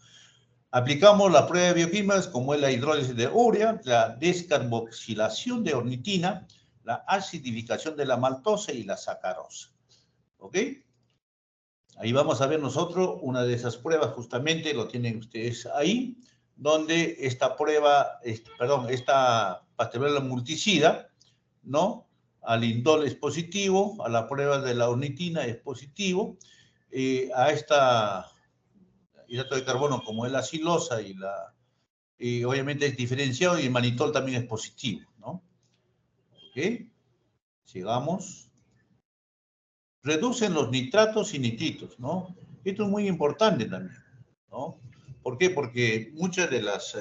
Aplicamos la prueba de bioquímicas, como es la hidrólisis de urea, la descarboxilación de ornitina, la acidificación de la maltosa y la sacarosa, ¿ok? Ahí vamos a ver nosotros una de esas pruebas, justamente lo tienen ustedes ahí, donde esta prueba, esta Pasteurella multicida, ¿no? al indol es positivo, a la prueba de la ornitina es positivo, a esta hidrato de carbono como es la silosa y obviamente es diferenciado y el manitol también es positivo, ¿no? ¿Ok? Sigamos. Reducen los nitratos y nitritos, ¿no? Esto es muy importante también, ¿no? ¿Por qué? Porque muchas de las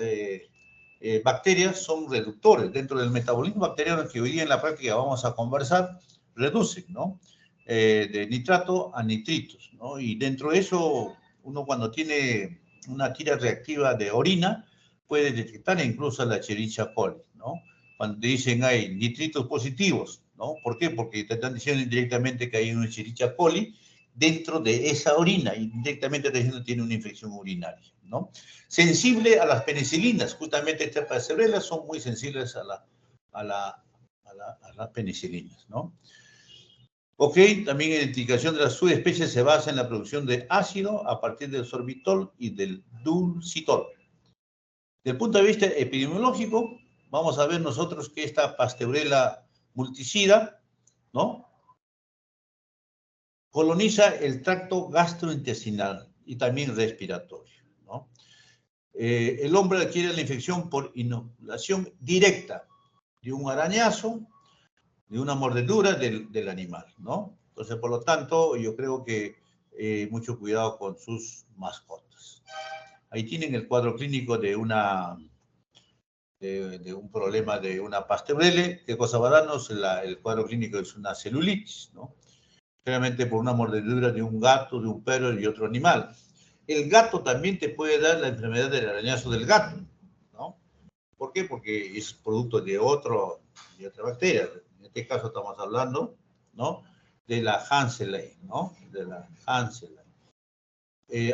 bacterias son reductores. Dentro del metabolismo bacteriano que hoy día en la práctica vamos a conversar, reducen, ¿no? De nitrato a nitritos, ¿no? Y dentro de eso, uno cuando tiene una tira reactiva de orina, puede detectar incluso la Escherichia coli, ¿no? Cuando te dicen hay nitritos positivos, ¿no? ¿Por qué? Porque te están diciendo indirectamente que hay una Escherichia coli dentro de esa orina, y directamente te diciendo que tiene una infección urinaria, ¿no? Sensible a las penicilinas, justamente estas pasebrelas son muy sensibles a las penicilinas, ¿no? Ok, también identificación de las subespecies se basa en la producción de ácido a partir del sorbitol y del dulcitol. Desde el punto de vista epidemiológico, vamos a ver nosotros que esta Pasteurella multicida, ¿no? Coloniza el tracto gastrointestinal y también respiratorio, ¿no? El hombre adquiere la infección por inoculación directa de un arañazo, de una mordedura del animal, ¿no? Entonces, por lo tanto, yo creo que mucho cuidado con sus mascotas. Ahí tienen el cuadro clínico de un problema de una Pasteurelle. ¿Qué cosa va a darnos? El cuadro clínico es una celulitis, ¿no? Generalmente por una mordedura de un gato, de un perro y otro animal. El gato también te puede dar la enfermedad del arañazo del gato, ¿no? ¿Por qué? Porque es producto de otra bacteria. En este caso estamos hablando, ¿no? De la Hanseland, ¿no? De la Hanseland.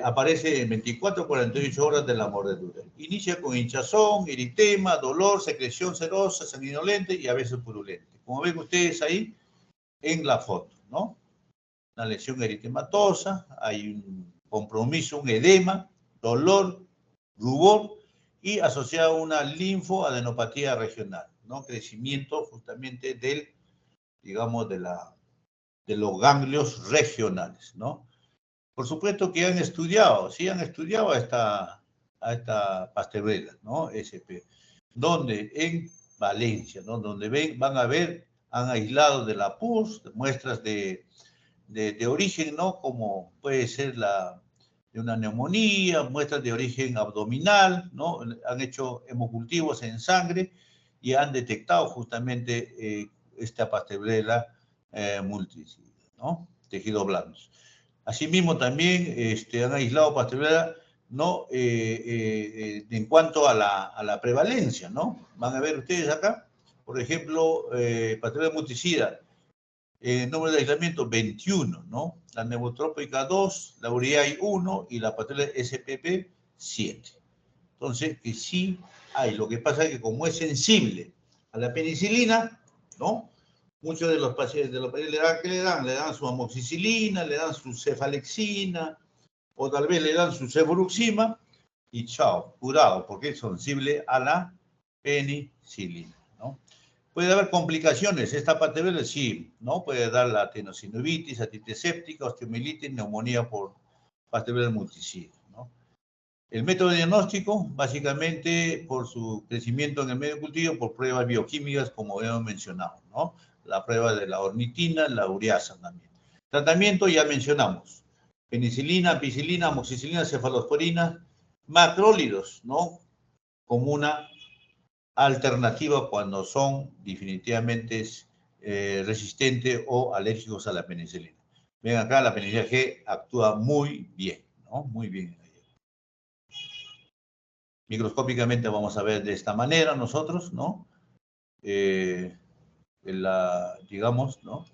Aparece en 24 a 48 horas de la mordedura. Inicia con hinchazón, eritema, dolor, secreción serosa, sanguinolenta y a veces purulenta. Como ven ustedes ahí en la foto, ¿no? Una lesión eritematosa, hay un compromiso, un edema, dolor, rubor y asociado a una linfoadenopatía regional, ¿no? Crecimiento justamente del, digamos, de los ganglios regionales, ¿no? Por supuesto que han estudiado, sí han estudiado a esta Pasteurella, ¿no? SP. Donde en Valencia, ¿no? Donde van a ver, han aislado de la pus muestras de origen, ¿no? Como puede ser de una neumonía, muestras de origen abdominal, ¿no? Han hecho hemocultivos en sangre y han detectado justamente esta Pasteurella multicida, ¿no? Tejidos blandos. Asimismo, también han aislado Pasteurella, ¿no? En cuanto a la prevalencia, ¿no? Van a ver ustedes acá, por ejemplo, Pasteurella multicida, número de aislamiento 21, ¿no? La neutrópica 2, la uriai 1 y la Pasteurella SPP 7. Entonces, que sí hay. Lo que pasa es que como es sensible a la penicilina, ¿no? Muchos de los pacientes ¿qué le dan? Le dan su amoxicilina, le dan su cefalexina, o tal vez le dan su cefuroxima, y chao, curado, porque es sensible a la penicilina, ¿no? Puede haber complicaciones. Esta Pasteurella sí, ¿no? Puede dar la tenosinovitis, atitis séptica, osteomielitis, neumonía por Pasteurella multicida, ¿no? El método de diagnóstico, básicamente por su crecimiento en el medio cultivo, por pruebas bioquímicas, como hemos mencionado, ¿no? La prueba de la ornitina, la ureasa también. Tratamiento, ya mencionamos. Penicilina, ampicilina, amoxicilina, cefalosporina, macrólidos, ¿no? Como una alternativa cuando son definitivamente resistentes o alérgicos a la penicilina. Ven acá, la penicilina G actúa muy bien, ¿no? Muy bien. Microscópicamente vamos a ver de esta manera nosotros, ¿no? Digamos, ¿no?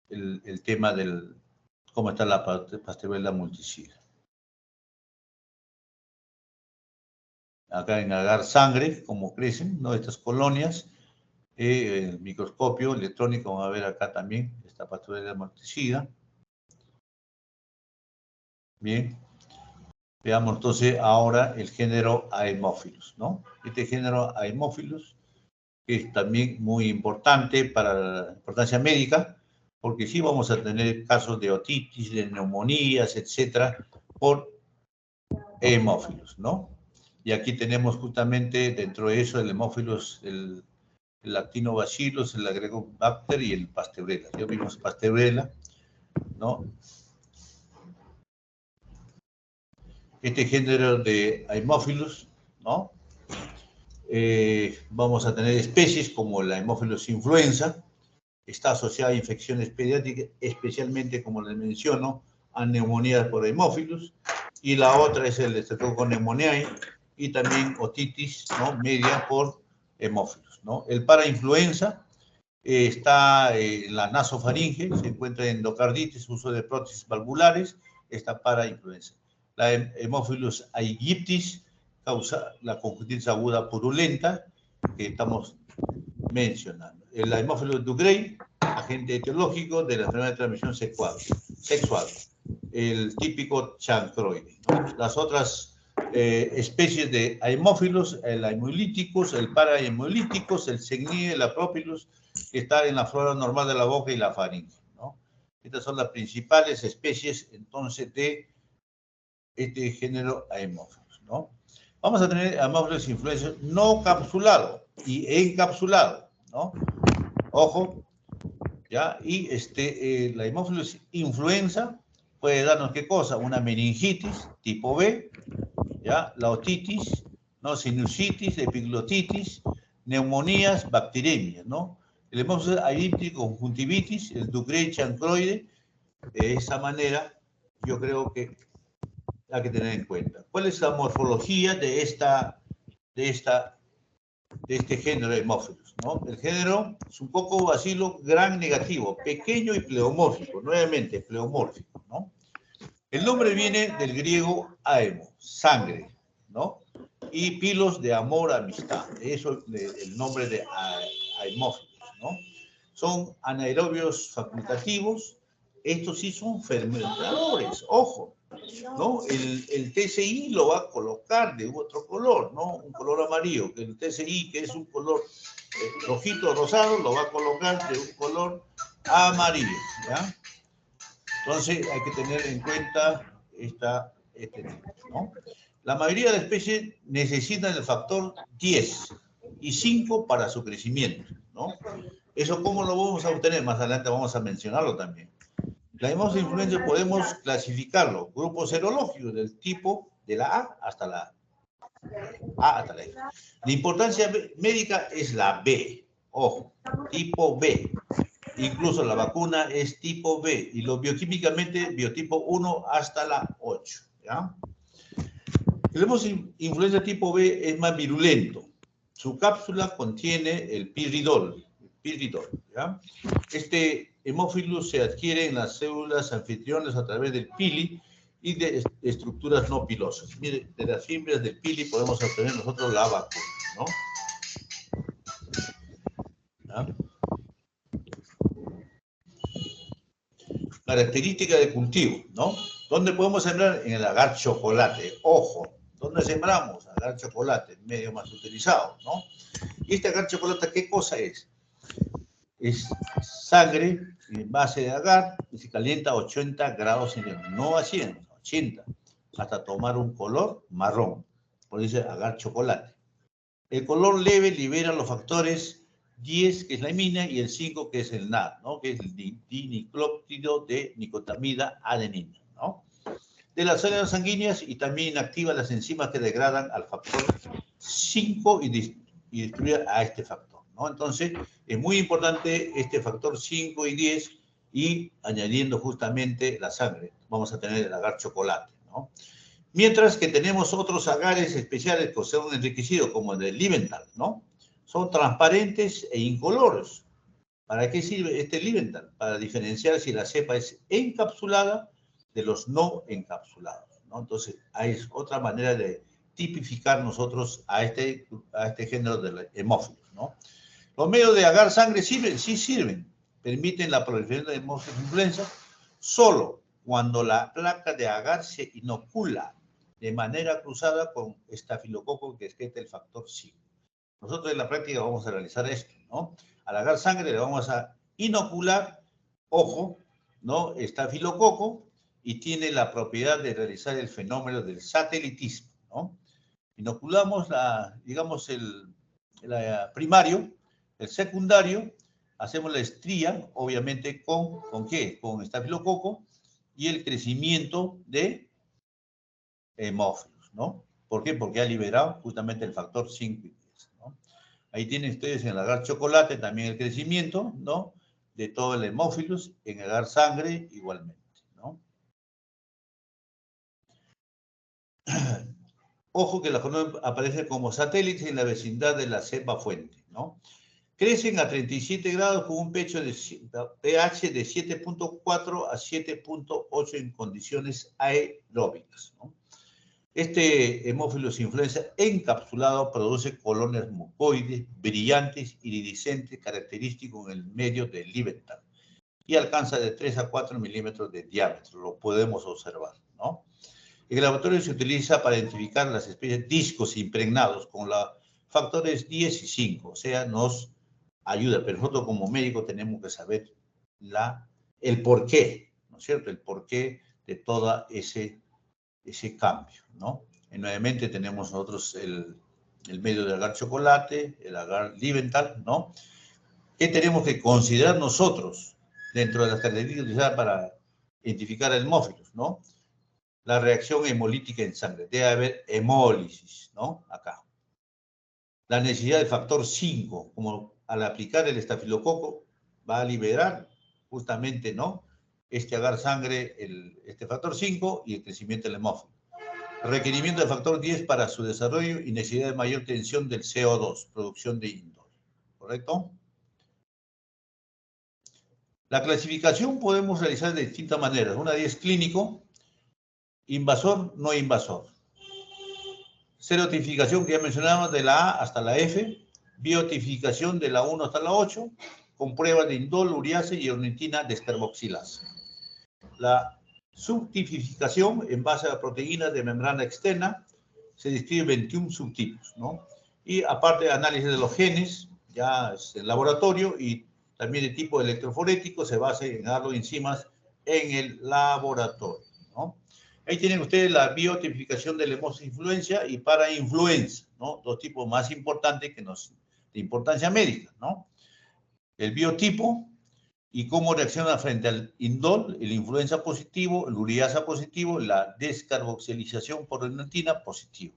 El tema del cómo está la Pasteurella multicida. Acá en agar sangre, cómo crecen, ¿no? Estas colonias, el microscopio electrónico, vamos a ver acá también esta Pasteurella multicida. Bien. Veamos entonces ahora el género Haemophilus, ¿no? Este género Haemophilus que es también muy importante para la importancia médica, porque sí vamos a tener casos de otitis, de neumonías, etcétera, por hemófilos, ¿no? Y aquí tenemos justamente dentro de eso el hemófilos, el lactinobacillus, el agrobacter y el pasteurella. Ya vimos pasteurella, ¿no? Este género de Haemophilus, ¿no? Vamos a tener especies como la Haemophilus influenza, está asociada a infecciones pediátricas, especialmente, como les menciono, a neumonías por Haemophilus, y la otra es el Streptococcus pneumoniae, y también otitis, ¿no? Media por Haemophilus, ¿no? El parainfluenza está en la nasofaringe, se encuentra en endocarditis, uso de prótesis valvulares, está parainfluenza. La Haemophilus aegyptis causa la conjuntivitis aguda purulenta que estamos mencionando. El Haemophilus ducreyi, agente etiológico de la enfermedad de transmisión sexual. El típico chancroide, ¿no? Las otras especies de Haemophilus, el Haemolyticus, el Parahaemolyticus, el Segnie, el Apropilus, que está en la flora normal de la boca y la faringe, ¿no? Estas son las principales especies, entonces, de este género Haemophilus, ¿no? Vamos a tener Haemophilus influenza no capsulado y encapsulado, ¿no? Ojo, ¿ya? Y la Haemophilus influenza puede darnos, ¿qué cosa? Una meningitis tipo B, ¿ya? La otitis, ¿no? Sinusitis, epiglotitis, neumonías, bacteremias, ¿no? El Haemophilus aegypti, conjuntivitis, el Ducreyi chancroide, de esa manera, yo creo que hay que tener en cuenta. ¿Cuál es la morfología de este género de Haemophilus, ¿no? El género es un poco bacilo gran negativo, pequeño y pleomórfico, nuevamente pleomórfico, ¿no? El nombre viene del griego aemo, sangre, ¿no? Y pilos de amor, amistad. Eso es el nombre de Haemophilus, ¿no? Son anaerobios facultativos. Estos sí son fermentadores, ojo, ¿no? El TCI lo va a colocar de otro color, ¿no? Un color amarillo. El TCI, que es un color rojito, rosado, lo va a colocar de un color amarillo, ¿ya? Entonces hay que tener en cuenta este tipo, ¿no? La mayoría de las especies necesitan el factor 10 y 5 para su crecimiento, ¿no? ¿Eso cómo lo vamos a obtener? Más adelante vamos a mencionarlo también. La Haemophilus influenza podemos clasificarlo, grupos serológicos del tipo de la A hasta la E. La importancia médica es la B, ojo, tipo B. Incluso la vacuna es tipo B y lo bioquímicamente biotipo 1 hasta la 8, ¿ya? El influenza tipo B es más virulento. Su cápsula contiene el piridol, ¿ya? Este hemófilus se adquiere en las células anfitriones a través del pili y de estructuras no pilosas. Mire, de las fibras del pili podemos obtener nosotros la vacuna, ¿no? ¿Ya? Característica de cultivo, ¿no? ¿Dónde podemos sembrar? En el agar chocolate. Ojo, ¿dónde sembramos? Agar chocolate, medio más utilizado, ¿no? Y este agar chocolate, ¿qué cosa es? Es sangre en base de agar y se calienta a 80 grados centígrados, no a 100, 80, hasta tomar un color marrón. Por eso dice agar chocolate. El color leve libera los factores 10, que es la imina, y el 5, que es el NAD, ¿no? Que es el diniclóptido de nicotamida adenina, ¿no? De las células sanguíneas y también activa las enzimas que degradan al factor 5 y destruye a este factor, ¿no? Entonces, es muy importante este factor 5 y 10 y añadiendo justamente la sangre. Vamos a tener el agar chocolate, ¿no? Mientras que tenemos otros agares especiales que son enriquecidos, como el del Livental, ¿no? Son transparentes e incoloros. ¿Para qué sirve este Livental? Para diferenciar si la cepa es encapsulada de los no encapsulados, ¿no? Entonces, hay otra manera de tipificar nosotros a este género de hemófilos, ¿no? Los medios de agar sangre sirven, sí sirven, permiten la proliferación de hemófilos influenza solo cuando la placa de agar se inocula de manera cruzada con estafilococo que excreta el factor 5. Nosotros en la práctica vamos a realizar esto, ¿no? Al agar sangre le vamos a inocular, ojo, ¿no? Estafilococo y tiene la propiedad de realizar el fenómeno del satelitismo, ¿no? Inoculamos, digamos, el primario, el secundario, hacemos la estría, obviamente, ¿con qué? Con estafilococo y el crecimiento de hemófilos, ¿no? ¿Por qué? Porque ha liberado justamente el factor 5 y 10, ¿no? Ahí tienen ustedes en el agar chocolate también el crecimiento, ¿no? De todo el hemófilos, en el agar sangre igualmente, ¿no? Ojo que la jornada aparece como satélite en la vecindad de la cepa fuente, ¿no? Crecen a 37 grados con un pH de 7.4 a 7.8 en condiciones aeróbicas, ¿no? Este Haemophilus influenza encapsulado produce colonias mucoides, brillantes, iridiscentes, característicos en el medio del Liebenthal y alcanza de 3 a 4 milímetros de diámetro, lo podemos observar, ¿no? En el laboratorio se utiliza para identificar las especies discos impregnados con los factores 10 y 5, o sea, nos ayuda, pero nosotros como médicos tenemos que saber el porqué, ¿no es cierto? El porqué de todo ese cambio, ¿no? Y nuevamente tenemos nosotros el medio del agar chocolate, el agar Liebenthal, ¿no? ¿Qué tenemos que considerar nosotros dentro de las características utilizadas para identificar el hemófilos, ¿no? La reacción hemolítica en sangre. Debe haber hemólisis, ¿no? Acá. La necesidad del factor 5, como al aplicar el estafilococo, va a liberar justamente, ¿no? Este agar sangre, este factor 5 y el crecimiento del hemófilo. Requerimiento de factor 10 para su desarrollo y necesidad de mayor tensión del CO2, producción de indol. ¿Correcto? La clasificación podemos realizar de distintas maneras. Una de ellas es clínico, invasor, no invasor. Serotificación que ya mencionábamos de la A hasta la F, biotificación de la 1 hasta la 8, con pruebas de indol, uriasa y ornitina descarboxilasa. La subtipificación en base a proteínas de membrana externa, se describe 21 subtipos, ¿no? Y aparte de análisis de los genes, ya es el laboratorio, y también de tipo electroforético, se basa en enzimas en el laboratorio, ¿no? Ahí tienen ustedes la biotipificación de la influencia y parainfluenza, ¿no? Dos tipos más importantes de importancia médica, ¿no? El biotipo y cómo reacciona frente al indol, el influenza positivo, el uriasa positivo, la descarboxilización por ornitina positivo.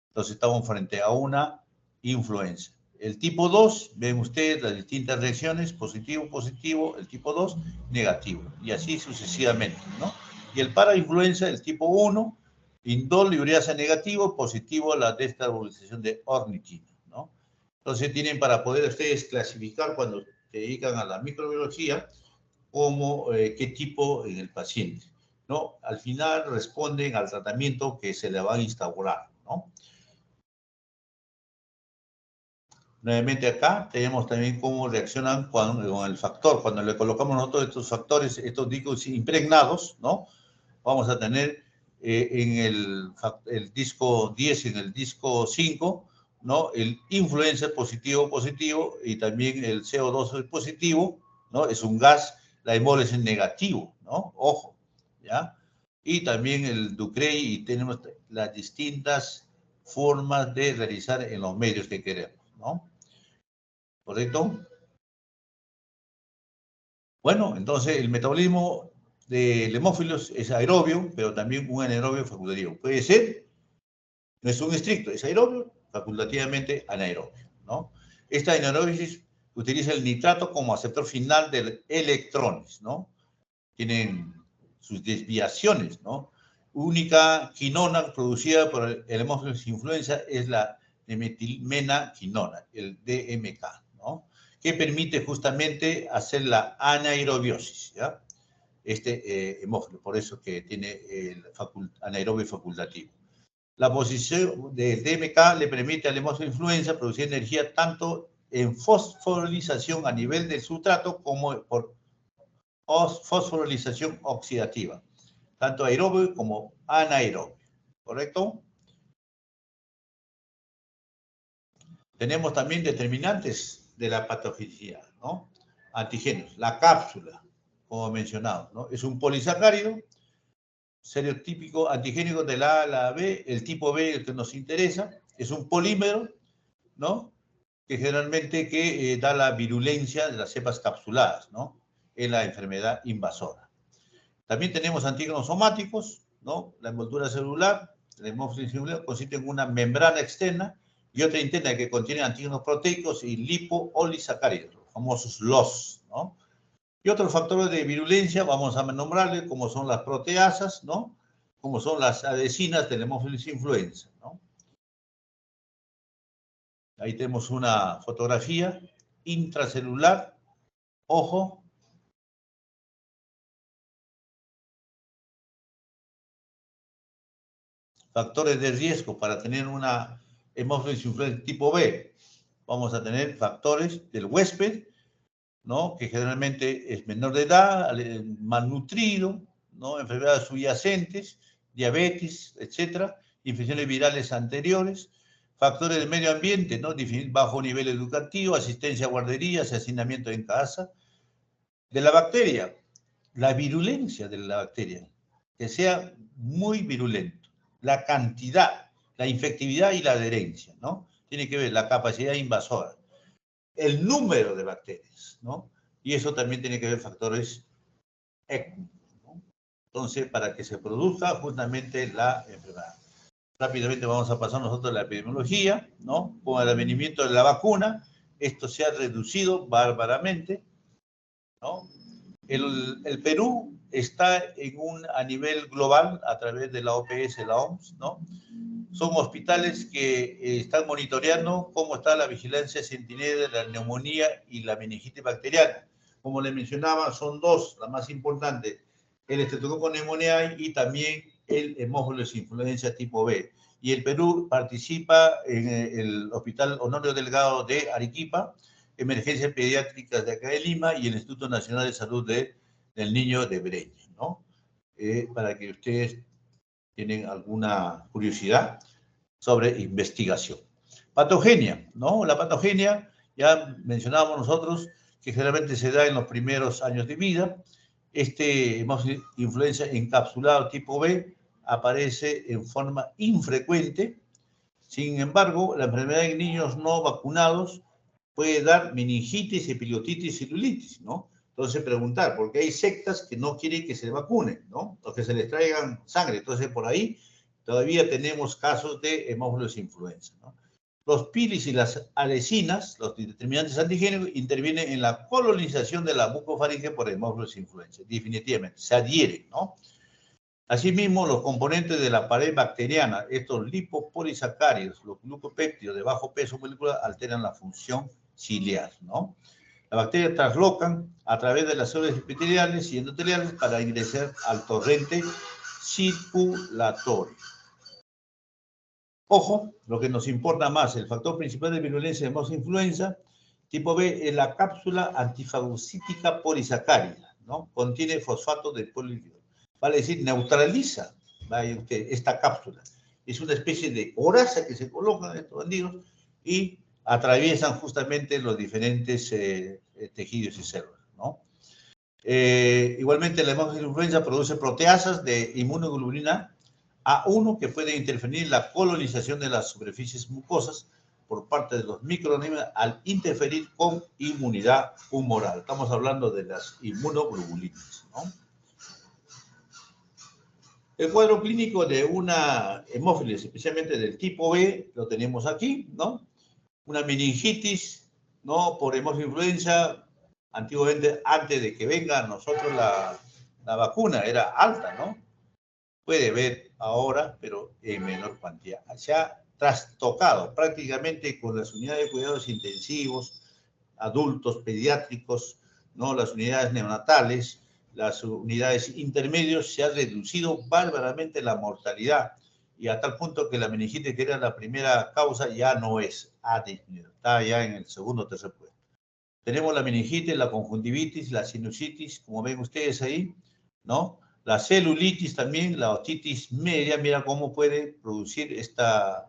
Entonces estamos frente a una influenza. El tipo 2, ven ustedes las distintas reacciones, positivo, positivo, el tipo 2, negativo, y así sucesivamente, ¿no? Y el parainfluenza, el tipo 1, indol y uriasa negativo, positivo la descarboxilización de ornitina, ¿no? Entonces tienen para poder ustedes clasificar cuando se dedican a la microbiología, como qué tipo en el paciente, ¿no? Al final responden al tratamiento que se le va a instaurar, ¿no? Nuevamente acá tenemos también cómo reaccionan con el factor. Cuando le colocamos nosotros estos factores, estos discos impregnados, ¿no? Vamos a tener en el disco 10 y en el disco 5, ¿no? El influenza positivo, positivo, y también el CO2 es positivo, ¿no? Es un gas, la hemólisis es negativo, ¿no? Ojo, ¿ya? Y también el Ducrey, y tenemos las distintas formas de realizar en los medios que queremos, ¿no? ¿Correcto? Bueno, entonces el metabolismo del hemófilos es aerobio, pero también un anaerobio facultativo. Puede ser, no es un estricto, es aerobio, facultativamente anaerobio, ¿no? Esta anaeróbisis utiliza el nitrato como aceptor final de electrones, ¿no? Tienen sus desviaciones, ¿no? Única quinona producida por el hemófilos influenza es la metilmena quinona, el DMK, ¿no? Que permite justamente hacer la anaerobiosis, ¿ya? Hemófilo, por eso que tiene el anaerobio facultativo. La posición del DMK le permite al hemófilo influenza producir energía tanto en fosforilización a nivel del sustrato como por fosforilización oxidativa, tanto aerobio como anaerobio, ¿correcto? Tenemos también determinantes de la patogenicidad, ¿no? Antígenos, la cápsula, como mencionado, ¿no? Es un polisacárido seriotípico antigénico de la A a la B, el tipo B, el que nos interesa, es un polímero, ¿no? Que generalmente da la virulencia de las cepas capsuladas, ¿no? En la enfermedad invasora. También tenemos antígenos somáticos, ¿no? La envoltura celular, la hemófilis celular consiste en una membrana externa y otra interna que contiene antígenos proteicos y lipopolisacáridos, los famosos LOS, ¿no? Y otros factores de virulencia, vamos a nombrarles, como son las proteasas, ¿no? Como son las adhesinas de la hemófilis influenza, ¿no? Ahí tenemos una fotografía intracelular, ojo. Factores de riesgo para tener una hemófilis influenza tipo B. Vamos a tener factores del huésped, ¿no? Que generalmente es menor de edad, malnutrido, ¿no? Enfermedades subyacentes, diabetes, etcétera, infecciones virales anteriores, factores del medio ambiente, ¿no? Bajo nivel educativo, asistencia a guarderías, hacinamiento en casa. De la bacteria, la virulencia de la bacteria, que sea muy virulento, la cantidad, la infectividad y la adherencia, ¿no? Tiene que ver la capacidad invasora, el número de bacterias, ¿no? Y eso también tiene que ver factores étnicos, ¿no? Entonces, para que se produzca justamente la enfermedad. Rápidamente vamos a pasar nosotros a la epidemiología, ¿no? Con el advenimiento de la vacuna, esto se ha reducido bárbaramente, ¿no? El Perú está a nivel global, a través de la OPS, la OMS, ¿no? Son hospitales que están monitoreando cómo está la vigilancia centinela de la neumonía y la meningitis bacteriana. Como les mencionaba, son dos, la más importante, el estreptococo neumoniae y también el hemófilos influenza tipo B. Y el Perú participa en el Hospital Honorio Delgado de Arequipa, Emergencias Pediátricas de acá de Lima y el Instituto Nacional de Salud del Niño de Breña, ¿no? Para que ustedes tienen alguna curiosidad sobre investigación. Patogenia, ¿no? La patogenia, ya mencionábamos nosotros, que generalmente se da en los primeros años de vida. Influenza encapsulado tipo B aparece en forma infrecuente. Sin embargo, la enfermedad en niños no vacunados puede dar meningitis, epiliotitis, celulitis, ¿no? Entonces preguntar, porque hay sectas que no quieren que se vacunen, ¿no? O que se les traigan sangre. Entonces por ahí todavía tenemos casos de hemófilos influenza, ¿no? Los pilis y las adhesinas, los determinantes antigénicos, intervienen en la colonización de la mucofaringe por hemófilos influenza. Definitivamente, se adhieren, ¿no? Asimismo, los componentes de la pared bacteriana, estos lipopolisacáridos, los glucopéptidos de bajo peso molecular, alteran la función ciliar, ¿no? Las bacterias traslocan a través de las células epiteliales y endoteliales para ingresar al torrente circulatorio. Ojo, lo que nos importa más, el factor principal de virulencia de hemófilos influenza tipo B es la cápsula antifagocítica polisacárida, ¿no? Contiene fosfato de polioidro. Vale decir, neutraliza, vaya usted, esta cápsula. Es una especie de coraza que se coloca en estos bandidos y atraviesan justamente los diferentes tejidos y células, ¿no? Igualmente, la hemófilis influenza produce proteasas de inmunoglobulina A1 que pueden interferir en la colonización de las superficies mucosas por parte de los microorganismos al interferir con inmunidad humoral. Estamos hablando de las inmunoglobulinas, ¿no? El cuadro clínico de una hemófilis, especialmente del tipo B, lo tenemos aquí, ¿no? Una meningitis, ¿no? Por hemófilis influenza, antiguamente, antes de que venga a nosotros la vacuna, era alta, ¿no? Puede ver ahora, pero en menor cantidad. Se ha trastocado prácticamente con las unidades de cuidados intensivos, adultos, pediátricos, ¿no? Las unidades neonatales, las unidades intermedios, se ha reducido bárbaramente la mortalidad y a tal punto que la meningitis, que era la primera causa, ya no es, ha disminuido, está ya en el segundo o tercer puesto. Tenemos la meningitis, la conjuntivitis, la sinusitis, como ven ustedes ahí, ¿no? La celulitis también, la otitis media, mira cómo puede producir esta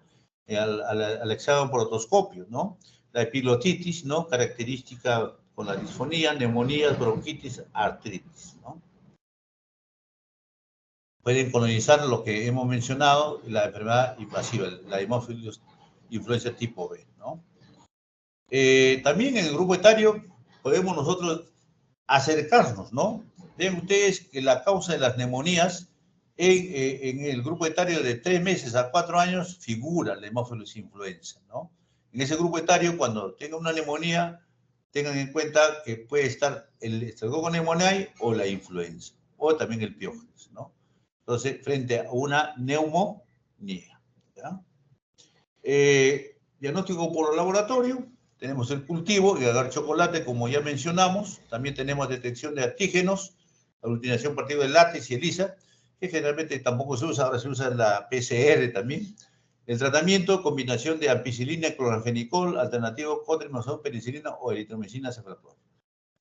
al examen por otoscopio, ¿no? La epiglotitis, ¿no? Característica con la disfonía, neumonías, bronquitis, artritis, ¿no? Pueden colonizar lo que hemos mencionado, la enfermedad invasiva, la Haemophilus influenza tipo B, ¿no? También en el grupo etario podemos nosotros acercarnos, ¿no? Ven ustedes que la causa de las neumonías en el grupo etario de 3 meses a 4 años figura la Haemophilus influenza, ¿no? En ese grupo etario, cuando tengan una neumonía, tengan en cuenta que puede estar el Streptococcus pneumoniae o la influenza, o también el piógenes, ¿no? Entonces, frente a una neumonía, ¿ya? Diagnóstico por laboratorio, tenemos el cultivo y agar chocolate, como ya mencionamos. También tenemos detección de antígenos, aglutinación partido del látex y ELISA, que generalmente tampoco se usa, ahora se usa la PCR también. El tratamiento, combinación de ampicilina, cloranfenicol, alternativo cotrimazol, penicilina o eritromicina, cefalopram.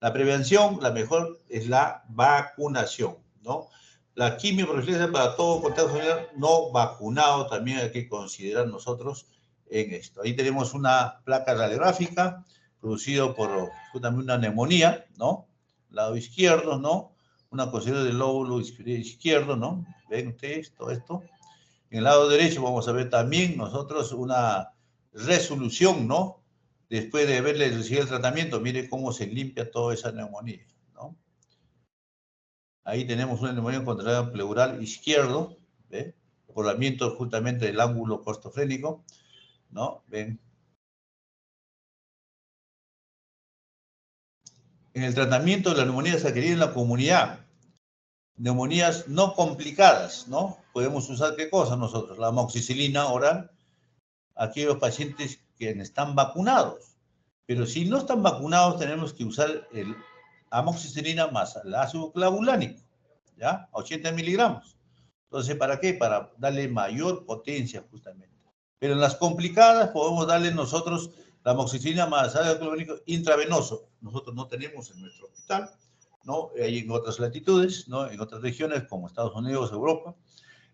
La prevención, la mejor es la vacunación, ¿no? La quimioprofilaxis para todo contacto familiar no vacunado también hay que considerar nosotros en esto. Ahí tenemos una placa radiográfica producido por justamente una neumonía, ¿no? Lado izquierdo, ¿no? Una consideración del lóbulo izquierdo, ¿no? Ven ustedes todo esto. En el lado derecho vamos a ver también nosotros una resolución, ¿no? Después de haberle recibido el tratamiento, mire cómo se limpia toda esa neumonía, ¿no? Ahí tenemos una neumonía contractada pleural izquierdo, ¿ve? Poblamiento justamente del ángulo costofrénico, ¿no? ¿Ven? En el tratamiento de la neumonía adquirida en la comunidad, neumonías no complicadas, ¿no? Podemos usar ¿qué cosa nosotros? La amoxicilina oral, aquellos pacientes que están vacunados. Pero si no están vacunados, tenemos que usar el amoxicilina más el ácido clavulánico, ¿ya? 80 miligramos. Entonces, ¿para qué? Para darle mayor potencia, justamente. Pero en las complicadas podemos darle nosotros la amoxicilina más ácido clavulánico intravenoso. Nosotros no tenemos en nuestro hospital, ¿no? Hay en otras latitudes, ¿no? En otras regiones como Estados Unidos, Europa.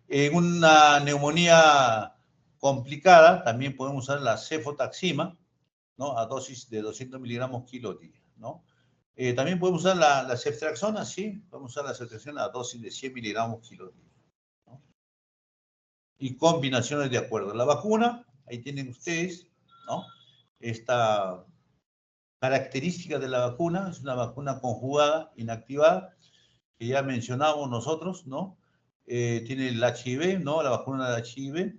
En una neumonía complicada también podemos usar la cefotaxima, ¿no? A dosis de 200 miligramos kilo día, ¿no? También podemos usar la ceftriaxona, sí, podemos usar la ceftriaxona a dosis de 100 miligramos kilo día, ¿no? Y combinaciones de acuerdo. La vacuna, ahí tienen ustedes, ¿no? Esta característica de la vacuna, es una vacuna conjugada, inactivada, que ya mencionamos nosotros, ¿no? Tiene el HIV, ¿no? La vacuna del HIV,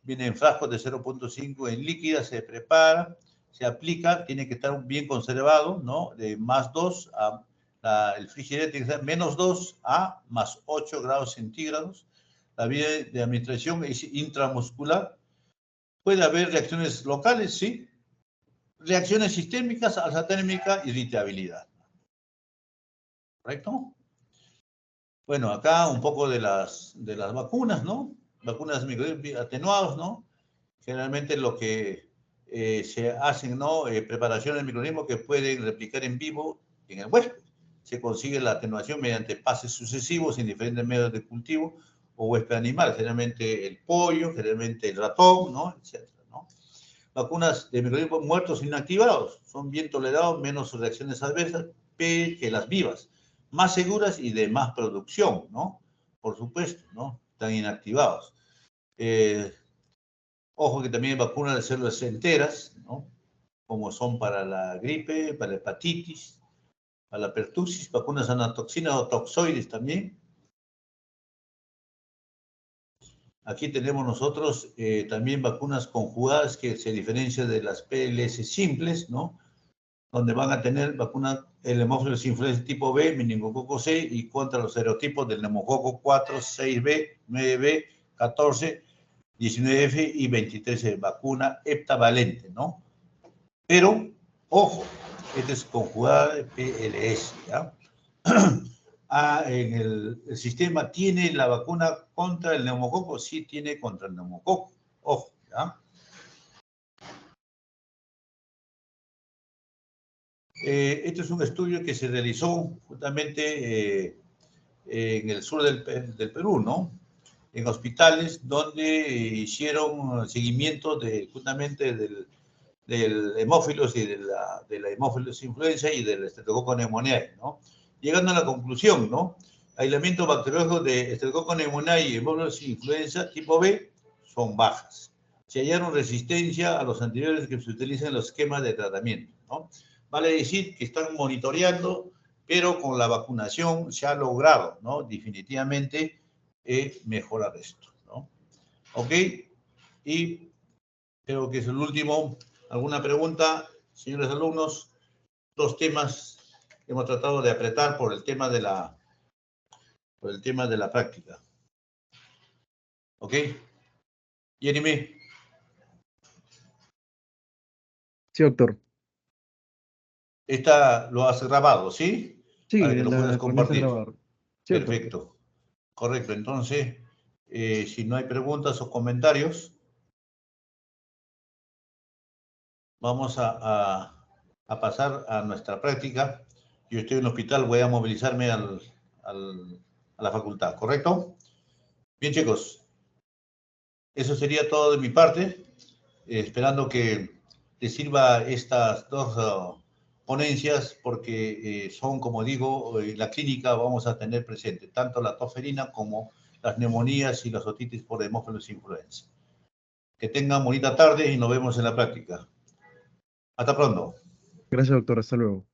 viene en frascos de 0.5 en líquida, se prepara, se aplica, tiene que estar bien conservado, ¿no? De +2 a, el frigidaire tiene que ser -2 a +8 grados centígrados. La vía de administración es intramuscular. Puede haber reacciones locales, sí. Reacciones sistémicas, alza térmica, irritabilidad. ¿Correcto? Bueno, acá un poco de las vacunas, ¿no? Vacunas atenuadas, ¿no? Generalmente lo que se hacen, ¿no? Preparaciones de microorganismos que pueden replicar en vivo en el huésped. Se consigue la atenuación mediante pases sucesivos en diferentes medios de cultivo o huésped animal, generalmente el pollo, generalmente el ratón, ¿no? Etcétera, ¿no? Vacunas de microorganismos muertos inactivados son bien tolerados, menos reacciones adversas que las vivas, más seguras y de más producción, ¿no? Por supuesto, ¿no? Están inactivados. Ojo que también hay vacunas de células enteras, ¿no? Como son para la gripe, para la hepatitis, para la pertussis, vacunas anatoxinas o toxoides también. Aquí tenemos nosotros también vacunas conjugadas que se diferencian de las PLS simples, ¿no? Donde van a tener vacuna el Haemophilus influenza tipo B, meningococo C y contra los serotipos del neumococo 4, 6B, 9B, 14, 19F y 23F, vacuna heptavalente, ¿no? Pero, ojo, esta es conjugada de PLS, ¿ya? En el sistema, ¿tiene la vacuna contra el neumococo? Sí, tiene contra el neumococo. Ojo, ¿ya? Este es un estudio que se realizó justamente en el sur del Perú, ¿no? en hospitales donde hicieron seguimiento justamente del hemófilos y de la hemófilos influenza y del Streptococcus pneumoniae, ¿no? Llegando a la conclusión, ¿no? Aislamiento bacteriológico de Streptococcus pneumoniae y hemófilos influenza tipo B son bajas. Se hallaron resistencia a los anteriores que se utilizan en los esquemas de tratamiento, ¿no? Vale decir que están monitoreando, pero con la vacunación se ha logrado, ¿no? Definitivamente mejorar esto, ¿no? ¿Ok? Y creo que es el último. ¿Alguna pregunta, señores alumnos? Dos temas que hemos tratado de apretar por el tema de la práctica. ¿Ok? Jeremy. Sí, doctor. Esta lo has grabado, ¿sí? Sí, Para que lo puedas la comienza a compartir. grabar. Sí, doctor. Perfecto. Correcto. Entonces, si no hay preguntas o comentarios, vamos a pasar a nuestra práctica. Yo estoy en el hospital, voy a movilizarme a la facultad, ¿correcto? Bien, chicos, eso sería todo de mi parte, esperando que les sirva estas dos ponencias, porque son, como digo, en la clínica vamos a tener presente tanto la tosferina como las neumonías y las otitis por hemófilos influenza. Que tengan bonita tarde y nos vemos en la práctica. Hasta pronto. Gracias, doctor. Hasta luego.